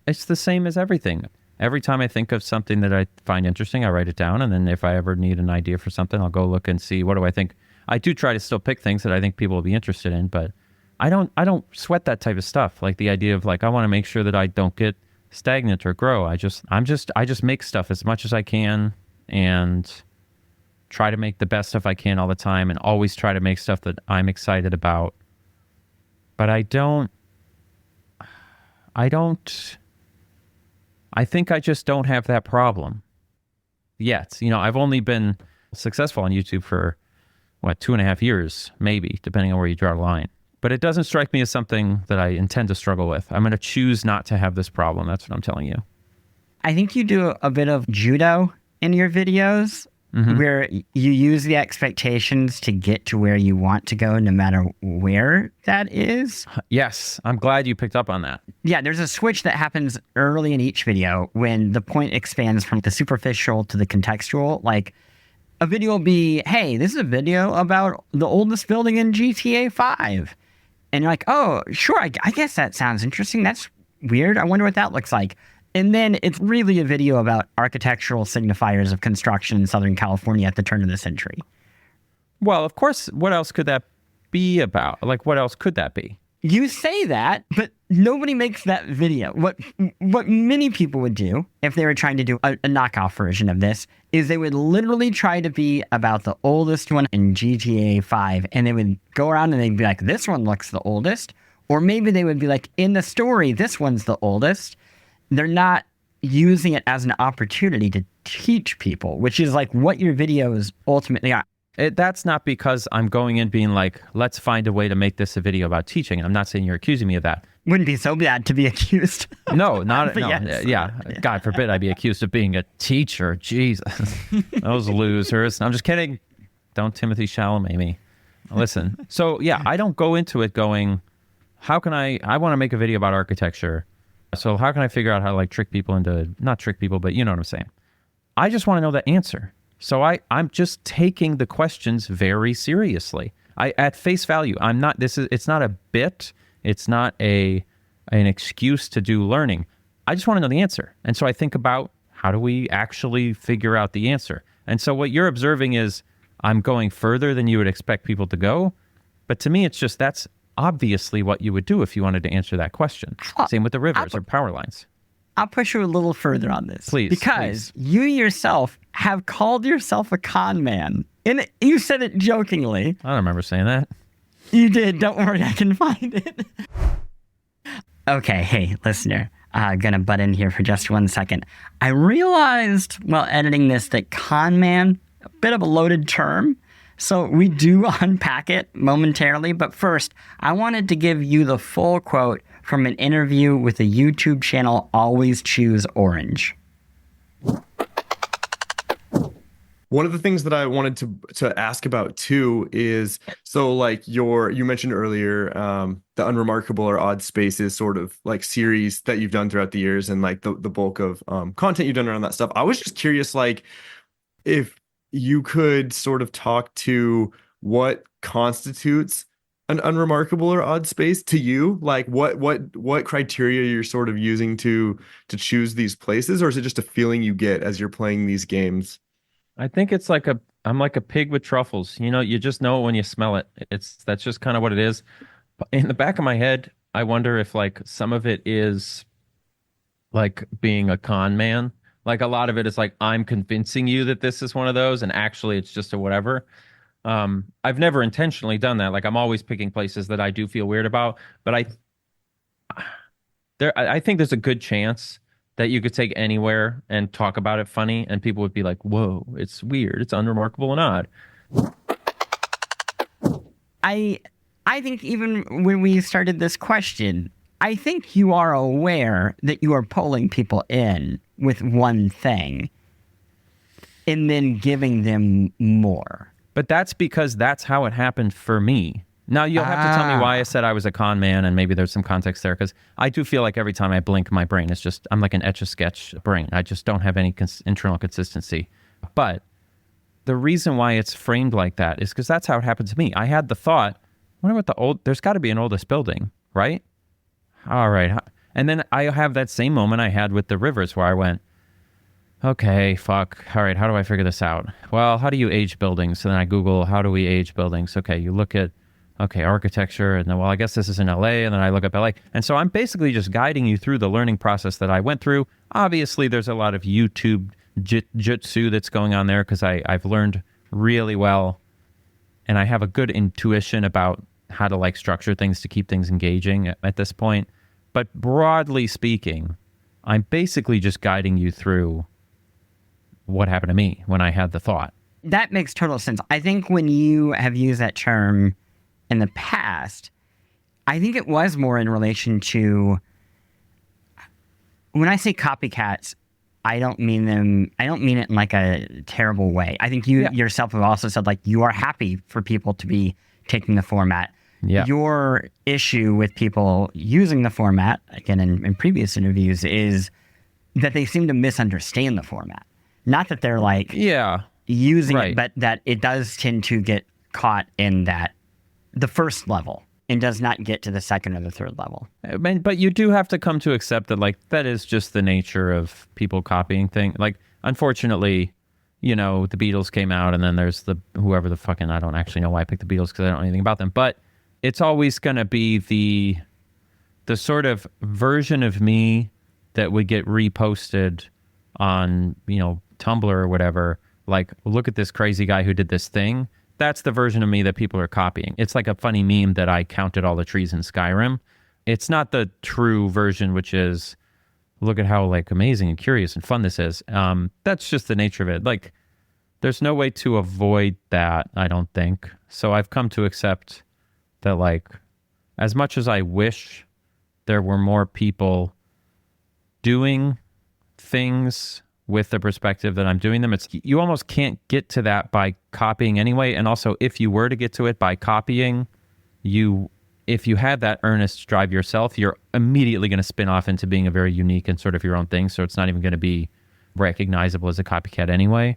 It's the same as everything. Every time I think of something that I find interesting, I write it down. And then if I ever need an idea for something, I'll go look and see, what do I think? I do try to still pick things that I think people will be interested in, but I don't sweat that type of stuff. Like the idea of like, I want to make sure that I don't get stagnant or grow. I just make stuff as much as I can and try to make the best stuff I can all the time, and always try to make stuff that I'm excited about. But I think I just don't have that problem yet. I've only been successful on YouTube for 2.5 years, maybe, depending on where you draw the line. But it doesn't strike me as something that I intend to struggle with. I'm going to choose not to have this problem. That's what I'm telling you. I think you do a bit of judo in your videos, where you use the expectations to get to where you want to go, no matter where that is. Yes, I'm glad you picked up on that. Yeah, there's a switch that happens early in each video when the point expands from the superficial to the contextual. Like, a video will be, hey, this is a video about the oldest building in GTA 5. And you're like, oh, sure, I guess that sounds interesting. That's weird. I wonder what that looks like. And then it's really a video about architectural signifiers of construction in Southern California at the turn of the century. Well, of course, what else could that be about? Like, what else could that be? You say that, but nobody makes that video. What many people would do if they were trying to do a knockoff version of this is they would literally try to be about the oldest one in GTA 5, and they would go around and they'd be like, this one looks the oldest. Or maybe they would be like, in the story, this one's the oldest. They're not using it as an opportunity to teach people, which is like what your videos ultimately are. That's not because I'm going in being like, let's find a way to make this a video about teaching. I'm not saying you're accusing me of that. Wouldn't be so bad to be accused. No, not no. Yes. Yeah. God forbid I be accused of being a teacher. Jesus, those losers. I'm just kidding. Don't Timothy Chalamet me. Listen. So yeah, I don't go into it going, how can I want to make a video about architecture. So how can I figure out how to like trick people into, not trick people, but you know what I'm saying. I just want to know the answer. So I'm just taking the questions very seriously. At face value, it's not a bit. It's not an excuse to do learning. I just want to know the answer. And so I think about, how do we actually figure out the answer? And so what you're observing is I'm going further than you would expect people to go. But to me, it's just, that's obviously what you would do if you wanted to answer that question. Same with the rivers or power lines. I'll push you a little further on this. Please. Because you yourself have called yourself a con man. And you said it jokingly. I don't remember saying that. You did. Don't worry, I can find it. Okay, hey, listener. Gonna butt in here for just 1 second. I realized while editing this that con man, a bit of a loaded term. So we do unpack it momentarily. But first, I wanted to give you the full quote from an interview with the YouTube channel Always Choose Orange. One of the things that I wanted to ask about too is, so like you mentioned earlier, the Unremarkable or Odd Spaces sort of like series that you've done throughout the years, and like the bulk of content you've done around that stuff. I was just curious, like, if you could sort of talk to what constitutes an unremarkable or odd space to you, like what criteria you're sort of using to choose these places, or is it just a feeling you get as you're playing these games? I think it's like I'm like a pig with truffles. You know, you just know it when you smell it. That's just kind of what it is. But in the back of my head, I wonder if like some of it is like being a con man. Like a lot of it is like I'm convincing you that this is one of those, and actually it's just a whatever. I've never intentionally done that. Like I'm always picking places that I do feel weird about, but I think there's a good chance that you could take anywhere and talk about it funny, and people would be like, "Whoa, it's weird, it's unremarkable and odd." I think even when we started this question, I think you are aware that you are pulling people in with one thing and then giving them more. But that's because that's how it happened for me. Now, you'll have to tell me why I said I was a con man, and maybe there's some context there, because I do feel like every time I blink, my brain is just, I'm like an Etch-a-Sketch brain. I just don't have any internal consistency. But the reason why it's framed like that is because that's how it happened to me. I had the thought, I wonder what there's got to be an oldest building, right? All right. And then I have that same moment I had with the rivers where I went, okay, fuck. All right, how do I figure this out? Well, how do you age buildings? So then I Google, how do we age buildings? Okay, you look at, architecture, and then, well, I guess this is in LA, and then I look up LA. And so I'm basically just guiding you through the learning process that I went through. Obviously, there's a lot of YouTube jutsu that's going on there, because I've learned really well, and I have a good intuition about how to like structure things to keep things engaging at this point. But broadly speaking, I'm basically just guiding you through what happened to me when I had the thought. That makes total sense. I think when you have used that term in the past, I think it was more in relation to, when I say copycats, I don't mean it in like a terrible way. I think you yourself have also said, like, you are happy for people to be taking the format. Yeah. Your issue with people using the format, again, in previous interviews, is that they seem to misunderstand the format. Not that they're like using it, but that it does tend to get caught in the first level and does not get to the second or the third level. But you do have to come to accept that, like, that is just the nature of people copying things. Like, unfortunately, the Beatles came out, and then there's whoever the fucking, I don't actually know why I picked the Beatles, because I don't know anything about them, but it's always going to be the sort of version of me that would get reposted on, Tumblr or whatever. Like, look at this crazy guy who did this thing. That's the version of me that people are copying. It's like a funny meme that I counted all the trees in Skyrim. It's not the true version, which is, look at how like amazing and curious and fun this is. That's just the nature of it. Like, there's no way to avoid that, I don't think. So I've come to accept that, like, as much as I wish there were more people doing things with the perspective that I'm doing them, you almost can't get to that by copying anyway. And also, if you were to get to it by copying, if you had that earnest drive yourself, you're immediately going to spin off into being a very unique and sort of your own thing. So it's not even going to be recognizable as a copycat anyway.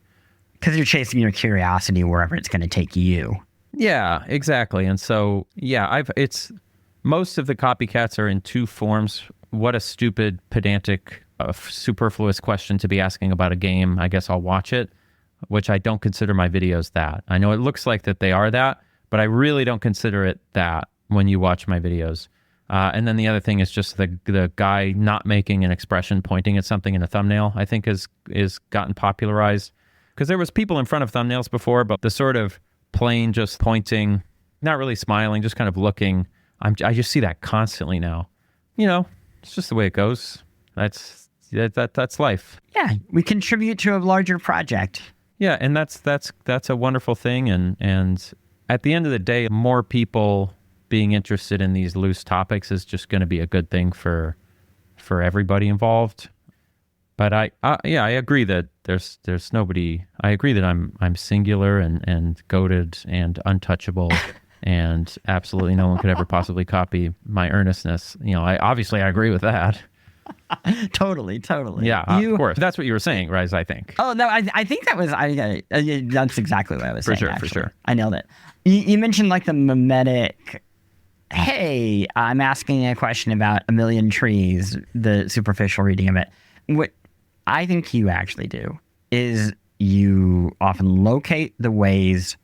Because you're chasing your curiosity wherever it's going to take you. Yeah, exactly. And so, most of the copycats are in two forms. What a stupid, pedantic, superfluous question to be asking about a game. I guess I'll watch it, which I don't consider my videos that. I know it looks like that they are that, but I really don't consider it that when you watch my videos. And then the other thing is just the guy not making an expression, pointing at something in a thumbnail, I think is gotten popularized. Because there was people in front of thumbnails before, but the sort of plain just pointing, not really smiling, just kind of looking, I just see that constantly now. It's just the way it goes. That's life. Yeah, we contribute to a larger project. Yeah, and that's a wonderful thing. And at the end of the day, more people being interested in these loose topics is just going to be a good thing for everybody involved. But yeah, I agree that there's nobody. I agree that I'm singular and goated and untouchable, and absolutely no one could ever possibly copy my earnestness. I agree with that. Totally. Yeah, of course. That's what you were saying, right? I think. Oh no, I think that was that's exactly what I was saying. For sure. I nailed it. You mentioned like the mimetic. Hey, I'm asking a question about A Million Trees. The superficial reading of it. What I think you actually do is you often locate the ways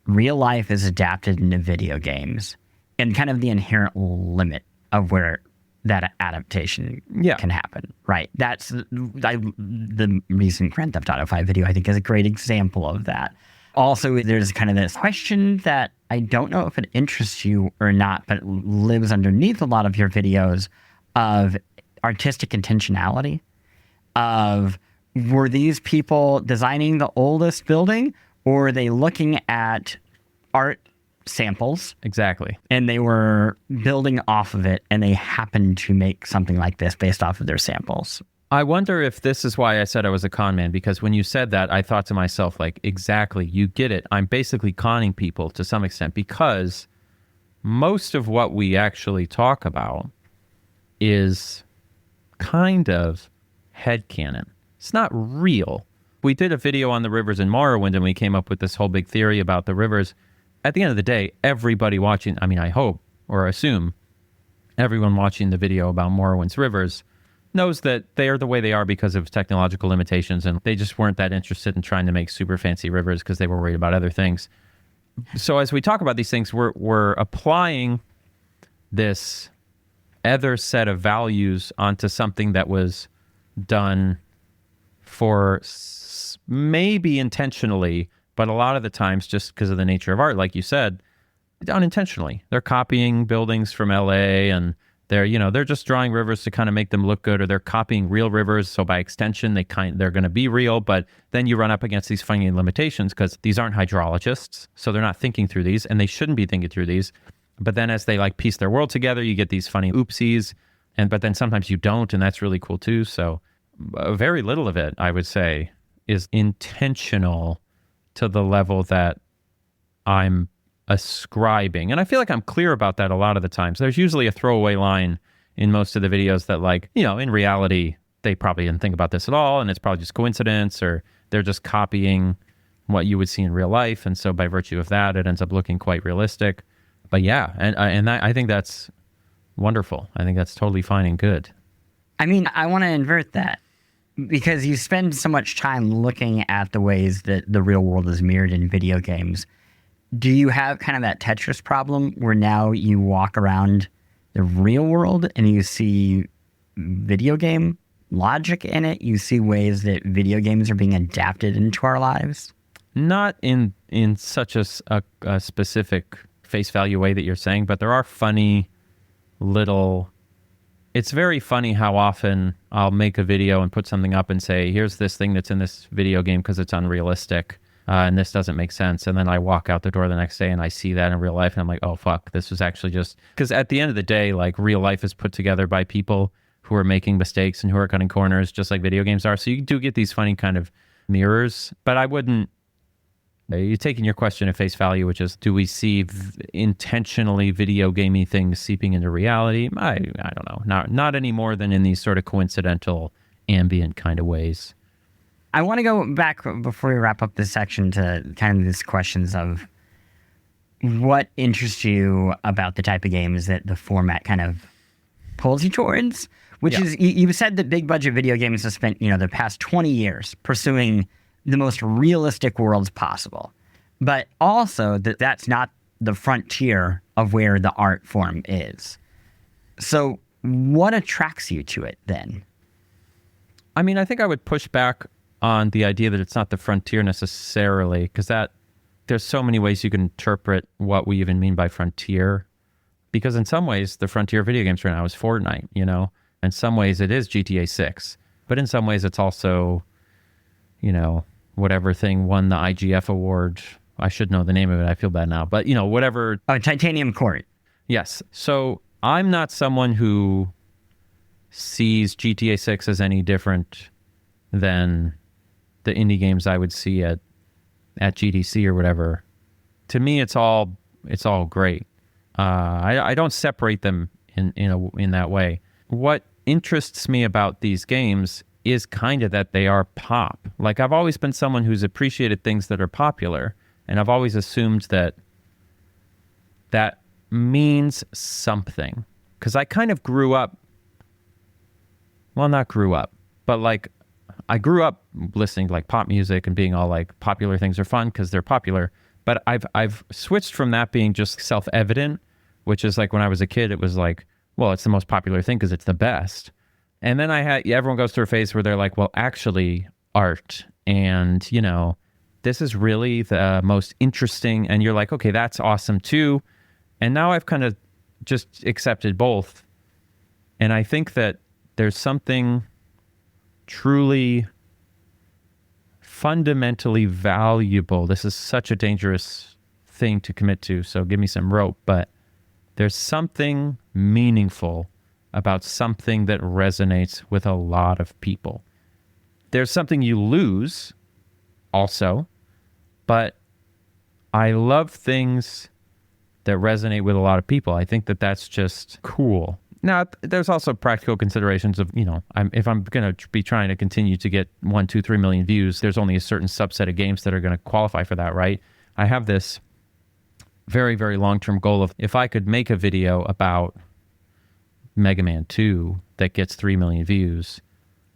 real life is adapted into video games and kind of the inherent limit of where that adaptation can happen. Right. That's the recent Grand Theft Auto 5 video, I think, is a great example of that. Also, there's kind of this question that I don't know if it interests you or not, but it lives underneath a lot of your videos of artistic intentionality. Of were these people designing the oldest building, or are they looking at art samples? Exactly. And they were building off of it, and they happened to make something like this based off of their samples. I wonder if this is why I said I was a con man, because when you said that, I thought to myself, like, exactly, you get it. I'm basically conning people to some extent, because most of what we actually talk about is kind of headcanon. It's not real. We did a video on the rivers in Morrowind, and we came up with this whole big theory about the rivers. At the end of the day, everybody watching, I hope or assume everyone watching the video about Morrowind's rivers knows that they are the way they are because of technological limitations, and they just weren't that interested in trying to make super fancy rivers because they were worried about other things. So as we talk about these things, we're applying this other set of values onto something that was done for maybe intentionally, but a lot of the times just because of the nature of art, like you said, unintentionally. They're copying buildings from LA, and they're just drawing rivers to kind of make them look good, or they're copying real rivers, so by extension they're going to be real. But then you run up against these funny limitations because these aren't hydrologists, so they're not thinking through these, and they shouldn't be thinking through these. But then as they like piece their world together, you get these funny oopsies, but then sometimes you don't, and that's really cool too. So very little of it, I would say, is intentional to the level that I'm ascribing. And I feel like I'm clear about that a lot of the times. There's usually a throwaway line in most of the videos that, like, in reality, they probably didn't think about this at all, and it's probably just coincidence, or they're just copying what you would see in real life. And so by virtue of that, it ends up looking quite realistic. But yeah, and I think that's wonderful. I think that's totally fine and good. I want to invert that, because you spend so much time looking at the ways that the real world is mirrored in video games. Do you have kind of that Tetris problem where now you walk around the real world and you see video game logic in it? You see ways that video games are being adapted into our lives? Not in such a specific face value way that you're saying, but there are funny little... It's very funny how often I'll make a video and put something up and say, here's this thing that's in this video game because it's unrealistic, and this doesn't make sense. And then I walk out the door the next day and I see that in real life, and I'm like, oh, fuck, this was actually just... Because at the end of the day, like, real life is put together by people who are making mistakes and who are cutting corners, just like video games are. So you do get these funny kind of mirrors, but I wouldn't... You're taking your question at face value, which is, do we see intentionally video gamey things seeping into reality? I don't know. Not any more than in these sort of coincidental, ambient kind of ways. I want to go back before we wrap up this section to kind of these questions of what interests you about the type of games that the format kind of pulls you towards, which is, you said that big budget video games have spent, the past 20 years pursuing the most realistic worlds possible, but also that's not the frontier of where the art form is. So what attracts you to it then? I think I would push back on the idea that it's not the frontier necessarily, because there's so many ways you can interpret what we even mean by frontier. Because in some ways, the frontier of video games right now is Fortnite, In some ways, it is GTA 6. But in some ways, it's also, whatever thing won the IGF award. I should know the name of it. I feel bad now. But, whatever. Oh, Titanium Court. Yes. So I'm not someone who sees GTA 6 as any different than the indie games I would see at GDC or whatever. To me, it's all great. I don't separate them in that way. What interests me about these games is kind of that they are pop. Like, I've always been someone who's appreciated things that are popular, and I've always assumed that means something. Because I kind of grew up, well, not grew up, but like I grew up listening to like pop music and being all like popular things are fun because they're popular. But I've switched from that being just self-evident, which is like when I was a kid, it was like, well, it's the most popular thing because it's the best. And then everyone goes through a phase where they're like, well, actually art and, this is really the most interesting. And you're like, okay, that's awesome too. And now I've kind of just accepted both. And I think that there's something truly fundamentally valuable. This is such a dangerous thing to commit to, so give me some rope. But there's something meaningful about something that resonates with a lot of people. There's something you lose also, but I love things that resonate with a lot of people. I think that that's just cool. Now, there's also practical considerations of, if I'm going to be trying to continue to get 1, 2, 3 million views, there's only a certain subset of games that are going to qualify for that, right? I have this very, very long-term goal of if I could make a video about Mega Man 2 that gets 3 million views,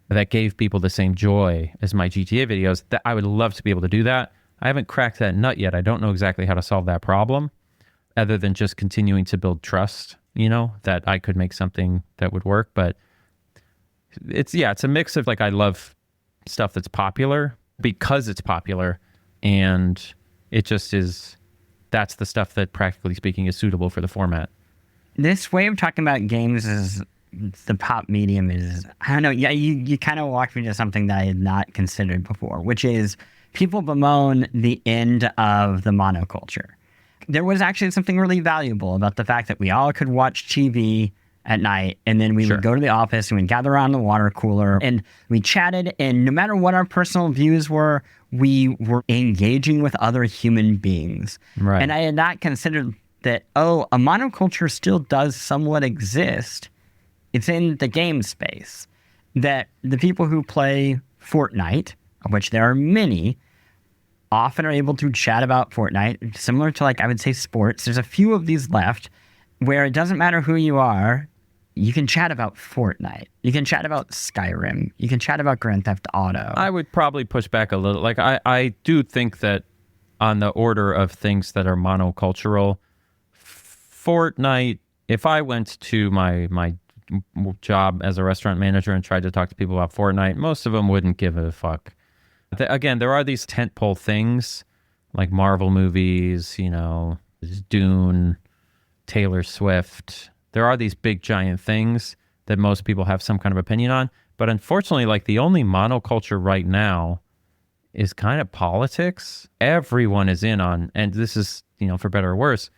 that gave people the same joy as my GTA videos, that I would love to be able to do that. I haven't cracked that nut yet. I don't know exactly how to solve that problem other than just continuing to build trust, that I could make something that would work. But it's a mix of like, I love stuff that's popular because it's popular, and it just is, that's the stuff that practically speaking is suitable for the format. This way of talking about games is the pop medium is, I don't know, yeah, you kind of walked me to something that I had not considered before, which is people bemoan the end of the monoculture. There was actually something really valuable about the fact that we all could watch TV at night, and then we would go to the office and we'd gather around the water cooler and we chatted, and no matter what our personal views were, we were engaging with other human beings. Right. And I had not considered that, a monoculture still does somewhat exist. It's in the game space. That the people who play Fortnite, of which there are many, often are able to chat about Fortnite, similar to, like, I would say sports. There's a few of these left where it doesn't matter who you are, you can chat about Fortnite. You can chat about Skyrim. You can chat about Grand Theft Auto. I would probably push back a little. Like, I do think that on the order of things that are monocultural, Fortnite, if I went to my job as a restaurant manager and tried to talk to people about Fortnite, most of them wouldn't give a fuck. Again, there are these tentpole things like Marvel movies, Dune, Taylor Swift. There are these big giant things that most people have some kind of opinion on. But unfortunately, like, the only monoculture right now is kind of politics. Everyone is in on, and this is, for better or worse,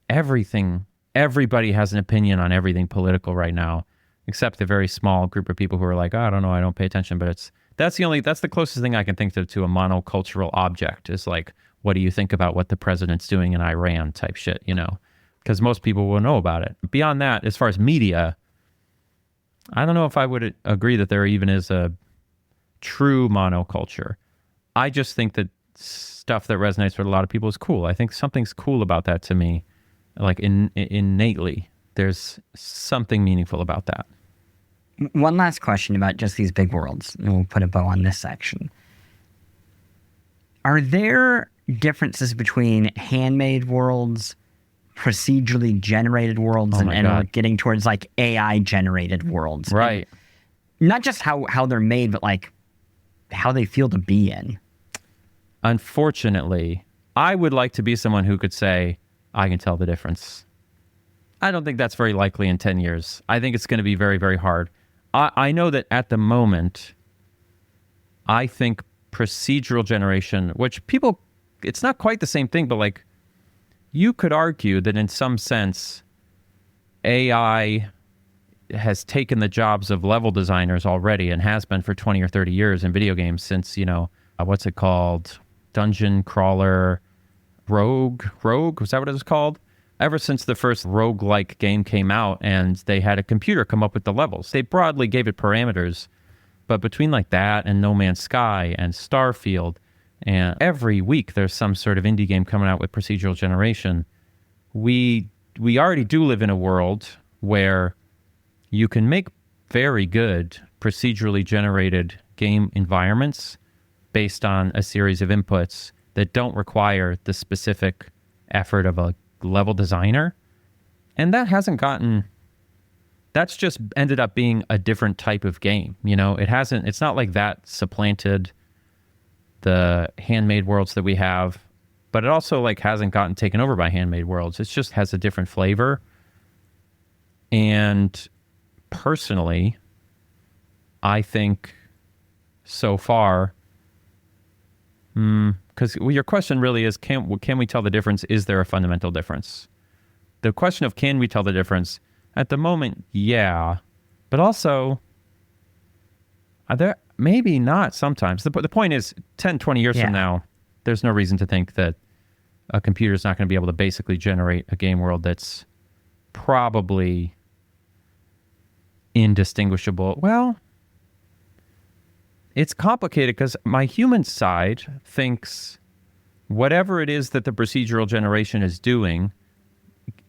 everything. Everybody has an opinion on everything political right now, except a very small group of people who are like, I don't know, I don't pay attention. But that's the closest thing I can think to a monocultural object is like, what do you think about what the president's doing in Iran type shit, because most people will know about it. Beyond that, as far as media, I don't know if I would agree that there even is a true monoculture. I just think that stuff that resonates with a lot of people is cool. I think something's cool about that to me, like innately. There's something meaningful about that. One last question about just these big worlds, and we'll put a bow on this section. Are there differences between handmade worlds, procedurally generated worlds, and we're getting towards like AI generated worlds? Right. And not just how they're made, but like how they feel to be in. Unfortunately, I would like to be someone who could say, I can tell the difference. I don't think that's very likely in 10 years. I think it's going to be very, very hard. I know that at the moment, I think procedural generation, which people, it's not quite the same thing, but like, you could argue that in some sense, AI has taken the jobs of level designers already and has been for 20 or 30 years in video games since, what's it called? Dungeon Crawler Rogue? Was that what it was called? Ever since the first roguelike game came out and they had a computer come up with the levels. They broadly gave it parameters, but between like that and No Man's Sky and Starfield, and every week there's some sort of indie game coming out with procedural generation, we already do live in a world where you can make very good procedurally generated game environments based on a series of inputs that don't require the specific effort of a level designer. And that's just ended up being a different type of game. It's not like that supplanted the handmade worlds that we have, but it also like hasn't gotten taken over by handmade worlds. It just has a different flavor. And personally, I think so far, because your question really is, can we tell the difference? Is there a fundamental difference? The question of can we tell the difference? At the moment, yeah. But also, maybe not sometimes. The point is, 10, 20 years from now, there's no reason to think that a computer is not going to be able to basically generate a game world that's probably indistinguishable. Well, it's complicated because my human side thinks whatever it is that the procedural generation is doing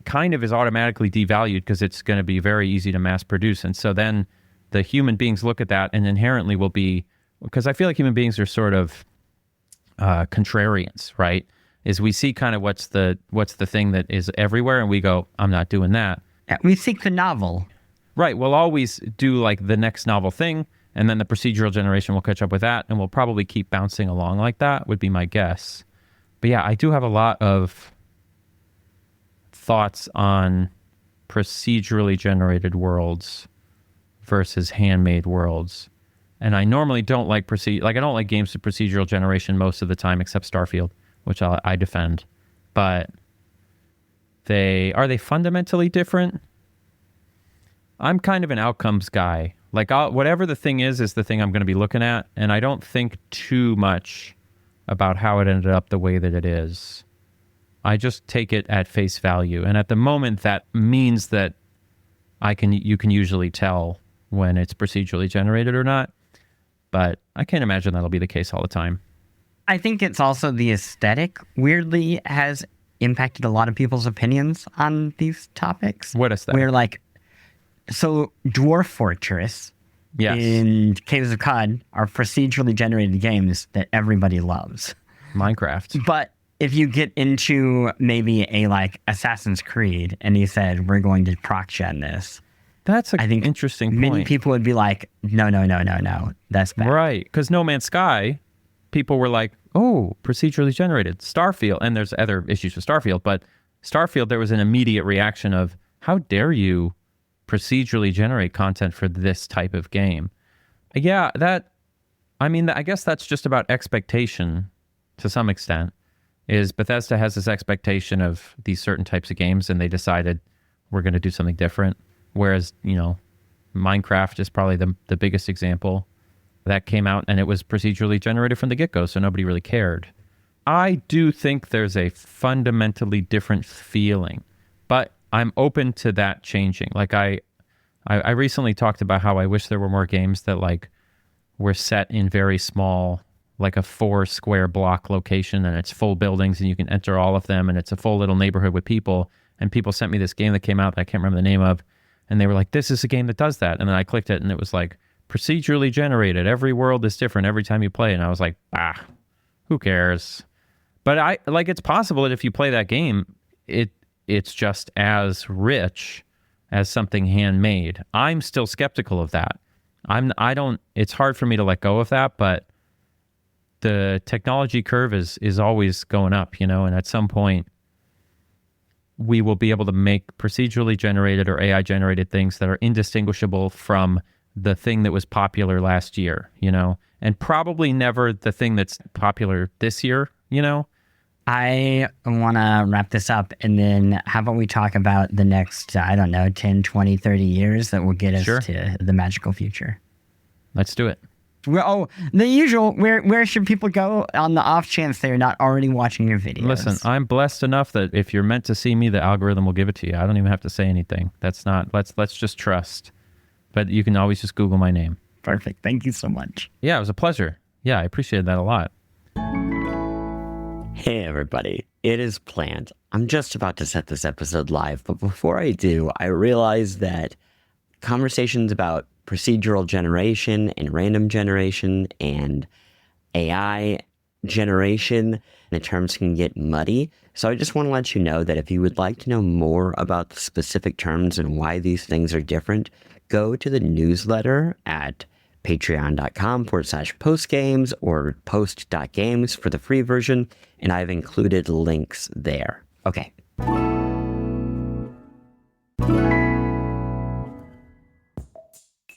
kind of is automatically devalued because it's going to be very easy to mass produce. And so then the human beings look at that and inherently will be, because I feel like human beings are sort of contrarians, right? Is we see kind of what's the thing that is everywhere and we go, I'm not doing that. We seek the novel. Right. We'll always do like the next novel thing, and then the procedural generation will catch up with that, and we'll probably keep bouncing along like that, would be my guess. But yeah, I do have a lot of thoughts on procedurally generated worlds versus handmade worlds. And I normally don't like I don't like games with procedural generation most of the time, except Starfield, which I defend. But are they fundamentally different? I'm kind of an outcomes guy. Like whatever the thing is the thing I'm going to be looking at, and I don't think too much about how it ended up the way that it is. I just take it at face value, and at the moment that means that you can usually tell when it's procedurally generated or not. But I can't imagine that'll be the case all the time. I think it's also the aesthetic, weirdly, has impacted a lot of people's opinions on these topics. What aesthetic? So Dwarf Fortress and Caves of Cod are procedurally generated games that everybody loves. Minecraft. But if you get into maybe a like Assassin's Creed and you said, we're going to proc gen this. That's an interesting point. Many people would be like, no, that's bad. Right, because No Man's Sky, people were like, oh, procedurally generated. Starfield, and there's other issues with Starfield, but Starfield, there was an immediate reaction of, how dare you procedurally generate content for this type of game? Yeah, I guess that's just about expectation to some extent. Is Bethesda has this expectation of these certain types of games, and they decided we're going to do something different. Whereas, Minecraft is probably the biggest example. That came out and it was procedurally generated from the get-go, so nobody really cared. I do think there's a fundamentally different feeling, but I'm open to that changing. Like I recently talked about how I wish there were more games that like were set in very small, like a 4 square block location, and it's full buildings and you can enter all of them, and it's a full little neighborhood with people. And people sent me this game that came out that I can't remember the name of, and they were like, this is a game that does that. And then I clicked it and it was like procedurally generated. Every world is different every time you play. And I was like, who cares? But it's possible that if you play that game, it's just as rich as something handmade. I'm still skeptical of that. It's hard for me to let go of that, but the technology curve is always going up, and at some point we will be able to make procedurally generated or AI generated things that are indistinguishable from the thing that was popular last year, and probably never the thing that's popular this year, I want to wrap this up, and then how about we talk about the next, 10, 20, 30 years that will get us to the magical future? Let's do it. The usual, where should people go on the off chance they're not already watching your videos? Listen, I'm blessed enough that if you're meant to see me, the algorithm will give it to you. I don't even have to say anything. Let's just trust. But you can always just Google my name. Perfect. Thank you so much. Yeah, it was a pleasure. Yeah, I appreciated that a lot. Hey everybody, it is Plant. I'm just about to set this episode live, but before I do, I realize that conversations about procedural generation and random generation and AI generation, the terms can get muddy. So I just want to let you know that if you would like to know more about the specific terms and why these things are different, go to the newsletter at patreon.com/postgames or post.games for the free version, and I've included links there. Okay.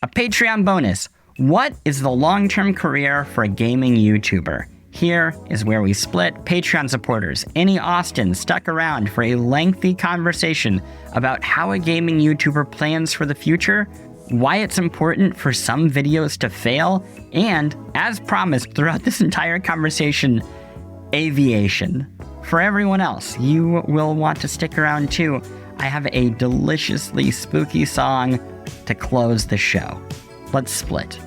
A Patreon bonus. What is the long-term career for a gaming YouTuber? Here is where we split. Patreon supporters Annie Austin stuck around for a lengthy conversation about how a gaming YouTuber plans for the future, why it's important for some videos to fail, and, as promised throughout this entire conversation, aviation. For everyone else, you will want to stick around too. I have a deliciously spooky song to close the show. Let's split.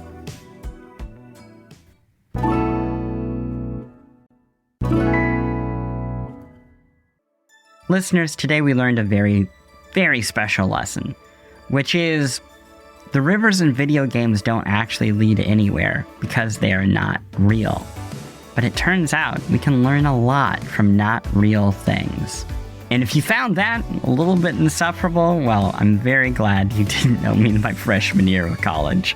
Listeners, today we learned a very, very special lesson, which is the rivers in video games don't actually lead anywhere because they are not real. But it turns out we can learn a lot from not real things. And if you found that a little bit insufferable, well, I'm very glad you didn't know me in my freshman year of college.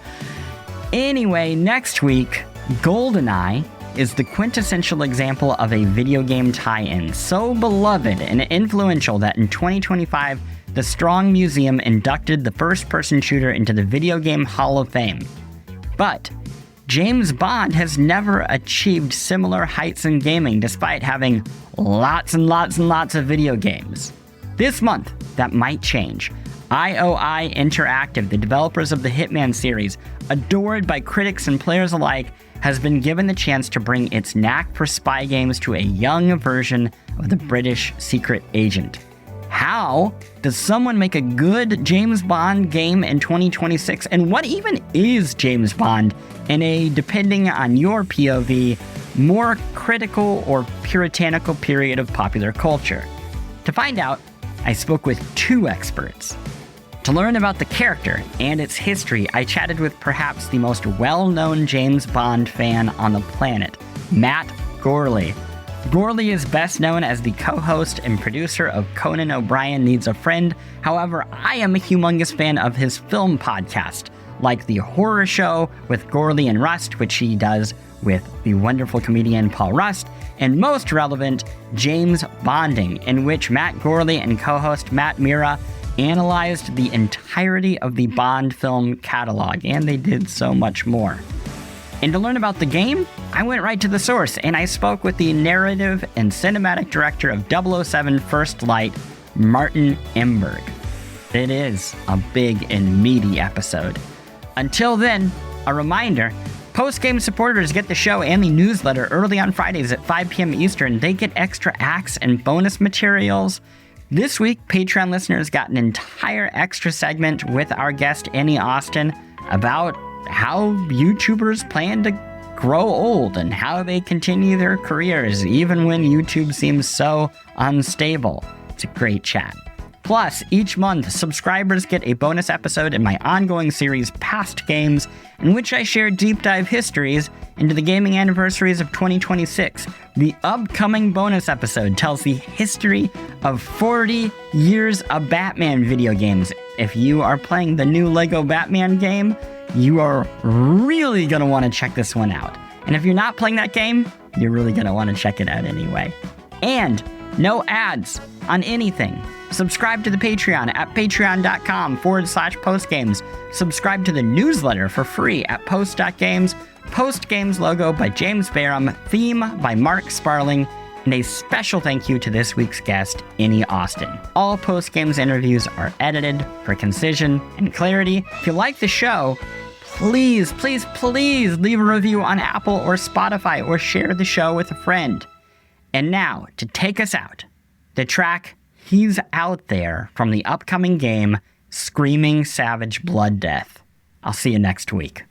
Anyway, next week, GoldenEye is the quintessential example of a video game tie-in, so beloved and influential that in 2025, the Strong Museum inducted the first-person shooter into the Video Game Hall of Fame. But James Bond has never achieved similar heights in gaming, despite having lots and lots and lots of video games. This month, that might change. IOI Interactive, the developers of the Hitman series, adored by critics and players alike, has been given the chance to bring its knack for spy games to a young version of the British secret agent. How does someone make a good James Bond game in 2026? And what even is James Bond in a, depending on your POV, more critical or puritanical period of popular culture? To find out, I spoke with two experts. To learn about the character and its history, I chatted with perhaps the most well-known James Bond fan on the planet, Matt Gorley. Gorley is best known as the co-host and producer of Conan O'Brien Needs a Friend. However, I am a humongous fan of his film podcast, like The Horror Show with Gorley and Rust, which he does with the wonderful comedian Paul Rust, and most relevant, James Bonding, in which Matt Gorley and co-host Matt Mira analyzed the entirety of the Bond film catalog, and they did so much more. And to learn about the game, I went right to the source, and I spoke with the narrative and cinematic director of 007 First Light, Martin Emberg. It is a big and meaty episode. Until then, a reminder, post-game supporters get the show and the newsletter early on Fridays at 5 p.m. Eastern. They get extra acts and bonus materials. This week, Patreon listeners got an entire extra segment with our guest, Annie Austin, about how YouTubers plan to grow old and how they continue their careers, even when YouTube seems so unstable. It's a great chat. Plus, each month, subscribers get a bonus episode in my ongoing series, Past Games, in which I share deep dive histories into the gaming anniversaries of 2026. The upcoming bonus episode tells the history of 40 years of Batman video games. If you are playing the new Lego Batman game, you are really going to want to check this one out. And if you're not playing that game, you're really going to want to check it out anyway. And no ads on anything. Subscribe to the Patreon at patreon.com/postgames. Subscribe to the newsletter for free at post.games. Post Games logo by James Barham. Theme by Mark Sparling. And a special thank you to this week's guest, Innie Austin. All Post Games interviews are edited for concision and clarity. If you like the show, please, please, please leave a review on Apple or Spotify or share the show with a friend. And now, to take us out, the track He's Out There from the upcoming game Screaming Savage Blood Death. I'll see you next week.